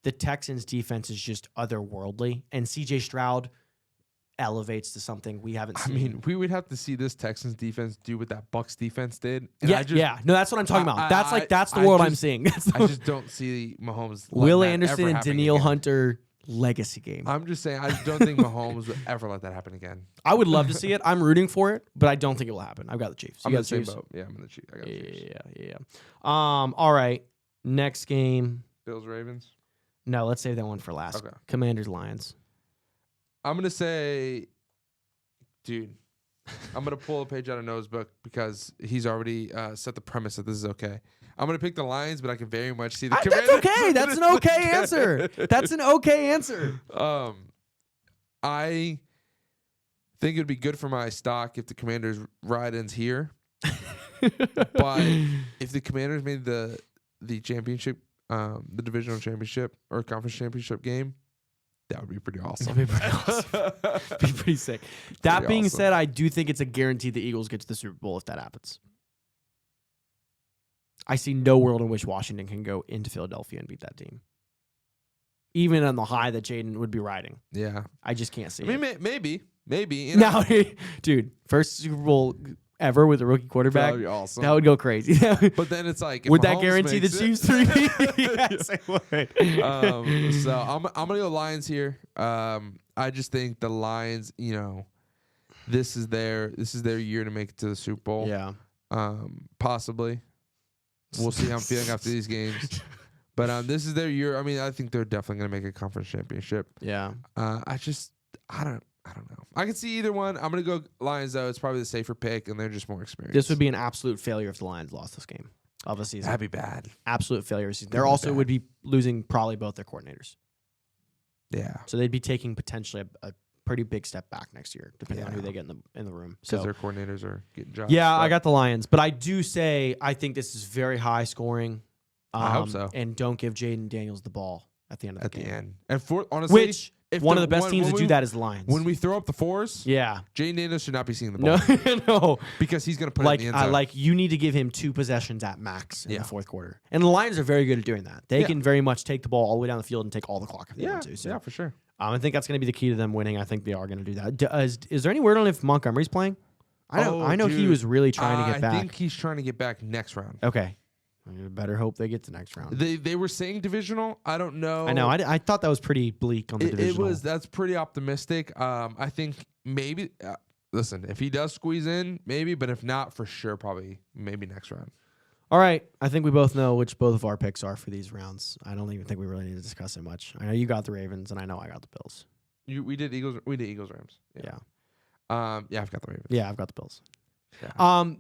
the Texans' defense is just otherworldly, and C.J. Stroud elevates to something we haven't seen. I mean, we would have to see this Texans defense do what that Bucks defense did. And Yeah. No, that's what I'm talking about. That's the world I'm seeing. I just don't see Mahomes. Will Anderson and Danielle Hunter legacy game. I'm just saying, I just don't think Mahomes would ever let that happen again. I would love to see it. I'm rooting for it, but I don't think it will happen. I've got the Chiefs. I'm You in got the the same Chiefs? boat. Yeah, I'm in the Chiefs. I got the Chiefs. Yeah. All right. Next game. Bills Ravens. No, let's save that one for last. Okay. Commanders Lions. I'm gonna say, dude, I'm gonna pull a page out of Noah's book because he's already set the premise that this is okay. I'm gonna pick the Lions, but I can very much see the Commanders. That's okay. That's an okay answer. That's an okay answer. I think it'd be good for my stock if the Commanders ride ends here. But if the Commanders made the championship, the divisional championship or conference championship game, that would be pretty awesome. That'd be pretty awesome. Be pretty sick. That being said, I do think it's a guarantee the Eagles get to the Super Bowl if that happens. I see no world in which Washington can go into Philadelphia and beat that team. Even on the high that Jaden would be riding. Yeah. I just can't see I mean, it. maybe. You know? Now, dude, first Super Bowl ever with a rookie quarterback. That would be awesome. That would go crazy. But then it's like, if would that Mahomes guarantee the makes Chiefs it- 3? Yes, it would. So I'm gonna go Lions here. I just think the Lions, you know, this is their year to make it to the Super Bowl. Yeah. Possibly. We'll see how I'm feeling after these games. But this is their year. I mean, I think they're definitely gonna make a conference championship. Yeah. I don't know. I can see either one. I'm gonna go Lions though. It's probably the safer pick, and they're just more experienced. This would be an absolute failure if the Lions lost this game of the season. That'd be bad. Absolute failure of the season. They That'd be also bad. would be losing probably both their coordinators. Yeah. So they'd be taking potentially a pretty big step back next year, depending on who Yeah. they get in the room. Because So their coordinators are getting jobs. yeah, I But got the Lions, but I do say I think this is very high scoring. I hope so. And don't give Jaden Daniels the ball at the end of the at game. the end. And for honestly, Which if one of the best teams when to do we- that is the Lions. When we throw up the fours, yeah. Jane Daniels should not be seeing the ball No, no. because he's going to put Like, it in the end zone. like you need to give him 2 possessions at max in Yeah. the fourth quarter. And the Lions are very good at doing that. They Yeah. can very much take the ball all the way down the field and take all the clock if they yeah, want to. So yeah, for sure. I think that's going to be the key to them winning. I think they are going to do that. Is there any word on if Montgomery's playing? I know he dude. was really trying to get back. I think he's trying to get back next round. Okay. I better hope they get to next round. They were saying divisional. I don't know. I know. I thought that was pretty bleak on the divisional. That's pretty optimistic. I think maybe. Listen, if he does squeeze in, maybe. But if not, for sure, probably maybe next round. All right. I think we both know which both of our picks are for these rounds. I don't even think we really need to discuss it much. I know you got the Ravens, and I know I got the Bills. We did Eagles. We did Eagles Rams. Yeah. Yeah, I've got the Ravens. Yeah, I've got the Bills. Yeah.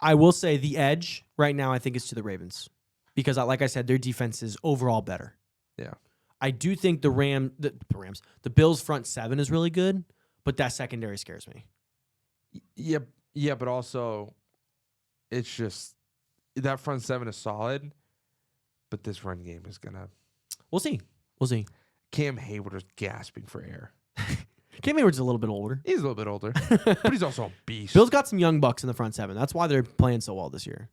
I will say the edge right now I think is to the Ravens because, like I said, their defense is overall better. Yeah. I do think the Bills' front seven is really good, but that secondary scares me. Yeah, but also, it's just that front seven is solid, but this run game is gonna. We'll see. Cam Hayward is gasping for air. Cam Hayward's a little bit older. He's a little bit older, but he's also a beast. Bill's got some young bucks in the front seven. That's why they're playing so well this year.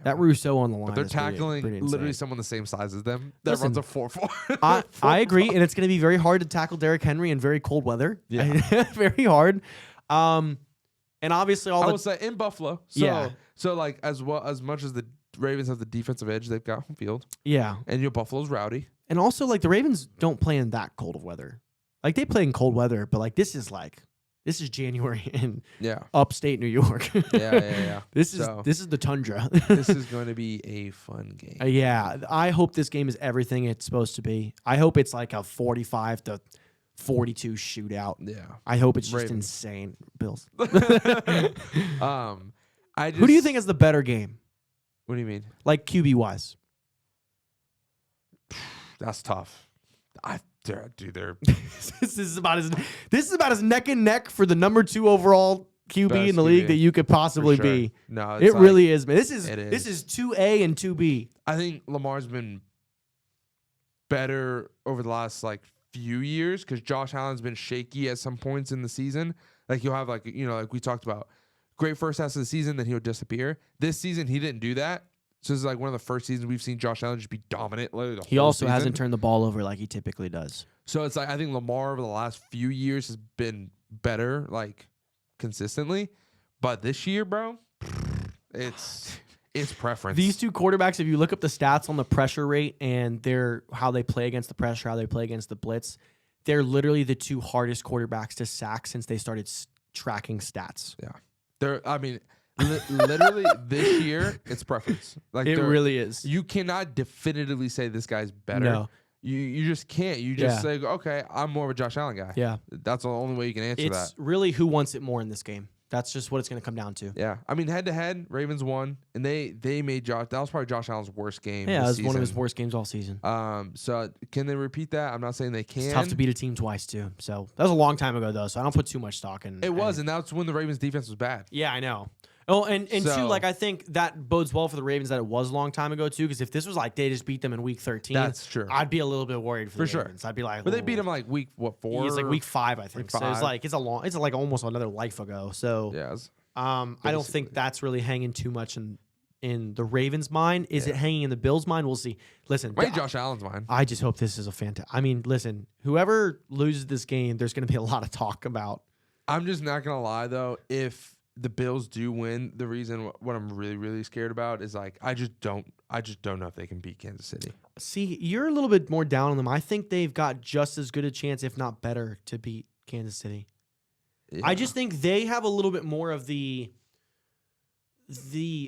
That Rousseau on the line. But they're is pretty tackling insane. literally someone the same size as them. That Listen, runs a 4-4. I agree, and it's going to be very hard to tackle Derrick Henry in very cold weather. Yeah. Very hard. And obviously all I the will say in Buffalo. So, Yeah. So like as much as the Ravens have the defensive edge, they've got home field, yeah, and Buffalo's rowdy. and also like the Ravens don't play in that cold of weather. Like they play in cold weather, but like this is January in Yeah. upstate New York. Yeah. This So- is the tundra. This is going to be a fun game. Yeah, I hope this game is everything it's supposed to be. I hope it's like a 45-42 shootout. Yeah. I hope it's just Ravens. insane. Bills. I just, Who do you think is the better game? What do you mean? Like QB wise? That's tough. Dude, they're this is about as neck and neck for the number 2 overall QB Best in the league QB, that you could possibly for sure. be. No, It really is, man. This is it this is. is 2A and 2B. I think Lamar's been better over the last like few years because Josh Allen's been shaky at some points in the season. Like you'll have like we talked about great first half of the season, then he'll disappear. This season, he didn't do that. So this is like one of the first seasons we've seen Josh Allen just be dominant. He also hasn't turned the ball over like he typically does. So it's like I think Lamar over the last few years has been better, like consistently. But this year, bro, it's preference. These two quarterbacks, if you look up the stats on the pressure rate and how they play against the pressure, how they play against the blitz, they're literally the two hardest quarterbacks to sack since they started tracking stats. Yeah, literally this year, it's preference. Like it really is. You cannot definitively say this guy's better. No. You just can't. You just say, okay, I'm more of a Josh Allen guy. Yeah. That's the only way you can answer that. It's really who wants it more in this game. That's just what it's going to come down to. Yeah. I mean, head-to-head, Ravens won, and they made Josh. That was probably Josh Allen's worst game. Yeah, it was season. one of his worst games all season. So can they repeat that? I'm not saying they can. It's tough to beat a team twice, too. So that was a long time ago, though, so I don't put too much stock in. It was, and that's when the Ravens' defense was bad. Yeah, I know. Oh, and too, like, I think that bodes well for the Ravens that it was a long time ago, too, because if this was like they just beat them in week 13, that's true. I'd be a little bit worried for the Ravens. I'd be like, but they beat him like week, 4? It's like week 5, I think. Week so 5. it's like almost another life ago. So, yeah, I don't think that's really hanging too much in the Ravens' mind. Is it hanging in the Bills' mind? We'll see. Listen, Josh Allen's mind. I just hope this is a fantastic. I mean, listen, whoever loses this game, there's going to be a lot of talk about. I'm just not gonna lie though. If the Bills do win, the reason what I'm really, really scared about is like I just don't know if they can beat Kansas City. See, you're a little bit more down on them. I think they've got just as good a chance, if not better, to beat Kansas City. Yeah. I just think they have a little bit more of the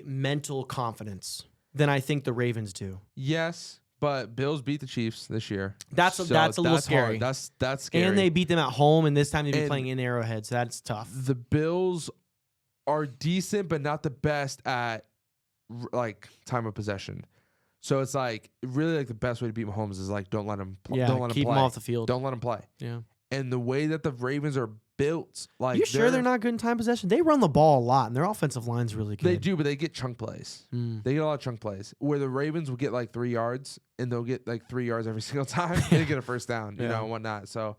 mental confidence than I think the Ravens do. Yes, but Bills beat the Chiefs this year. That's a little scary. Hard. That's scary. And they beat them at home, and this time they'd be playing in Arrowhead, so that's tough. The Bills are decent, but not the best at like time of possession. So it's like really like the best way to beat Mahomes is like don't let him play. Yeah, don't let him keep play. him off the field. Don't let him play. Yeah. And the way that the Ravens are built, like you sure they're not good in time possession? They run the ball a lot, and their offensive line's really good. They do, but they get chunk plays. They get a lot of chunk plays. Where the Ravens will get like 3 yards, and they'll get like 3 yards every single time, and they get a first down, you know, and whatnot. So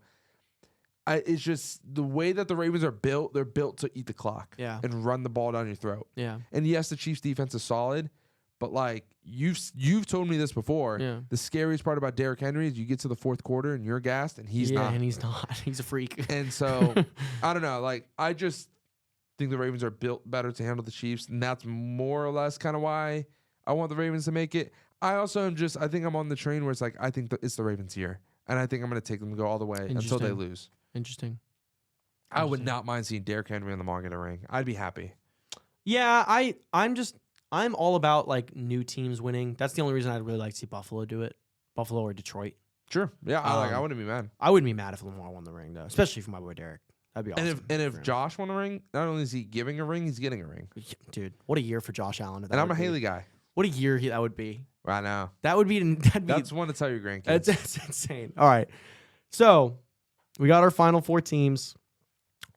it's just the way that the Ravens are built. They're built to eat the clock, and run the ball down your throat. Yeah. And yes, the Chiefs' defense is solid, but like you've told me this before. Yeah. The scariest part about Derrick Henry is you get to the fourth quarter and you're gassed, and he's not. And he's not. He's a freak. And so I don't know. Like I just think the Ravens are built better to handle the Chiefs, and that's more or less kind of why I want the Ravens to make it. I also am just. I think I'm on the train where it's like I think it's the Ravens here, and I think I'm going to take them to go all the way until they lose. Interesting. I would not mind seeing Derrick Henry and Lamar get a ring. I'd be happy. Yeah, I'm all about like new teams winning. That's the only reason I'd really like to see Buffalo do it. Buffalo or Detroit. Sure. Yeah, I wouldn't be mad. I wouldn't be mad if Lamar won the ring though, especially for my boy Derrick. That'd be awesome. And if Josh won a ring, not only is he giving a ring, he's getting a ring. Dude, what a year for Josh Allen. And I'm a Haley guy. What a year that would be. Right now. That's one to tell your grandkids. That's insane. All right. So we got our final 4 teams.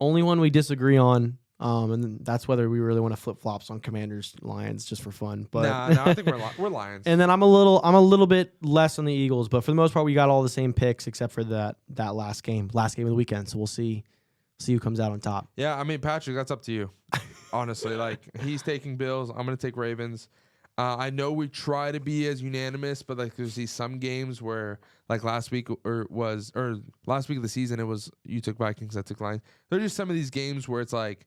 Only one we disagree on. And then that's whether we really want to flip flops on Commanders Lions just for fun. But no, I think we're Lions. And then I'm a little bit less on the Eagles, but for the most part, we got all the same picks except for that last game of the weekend. So we'll see who comes out on top. Yeah, I mean Patrick, that's up to you. Honestly, like he's taking Bills. I'm gonna take Ravens. I know we try to be as unanimous, but like there's some games where like last week of the season it was you took Vikings, I took Lions. There's just some of these games where it's like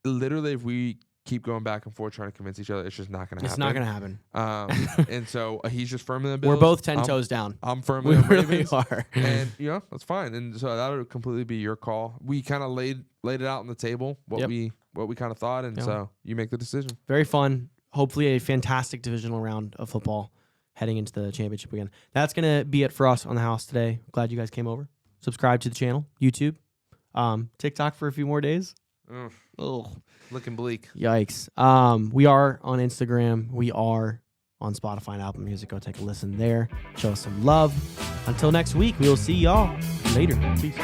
literally if we keep going back and forth trying to convince each other, it's just not going to happen. It's not going to happen. And so he's just firmly on the Bills. We're both 10 toes down. I'm firmly on really Ravens. Are. And that's fine. And so that would completely be your call. We kind of laid it out on the table what we kind of thought, and so you make the decision. Very fun. Hopefully a fantastic divisional round of football heading into the championship weekend. That's going to be it for us on the house today. Glad you guys came over. Subscribe to the channel, YouTube, TikTok for a few more days. Oh, looking bleak. Yikes. We are on Instagram. We are on Spotify and Apple Music. Go take a listen there. Show us some love. Until next week, we will see y'all later. Peace.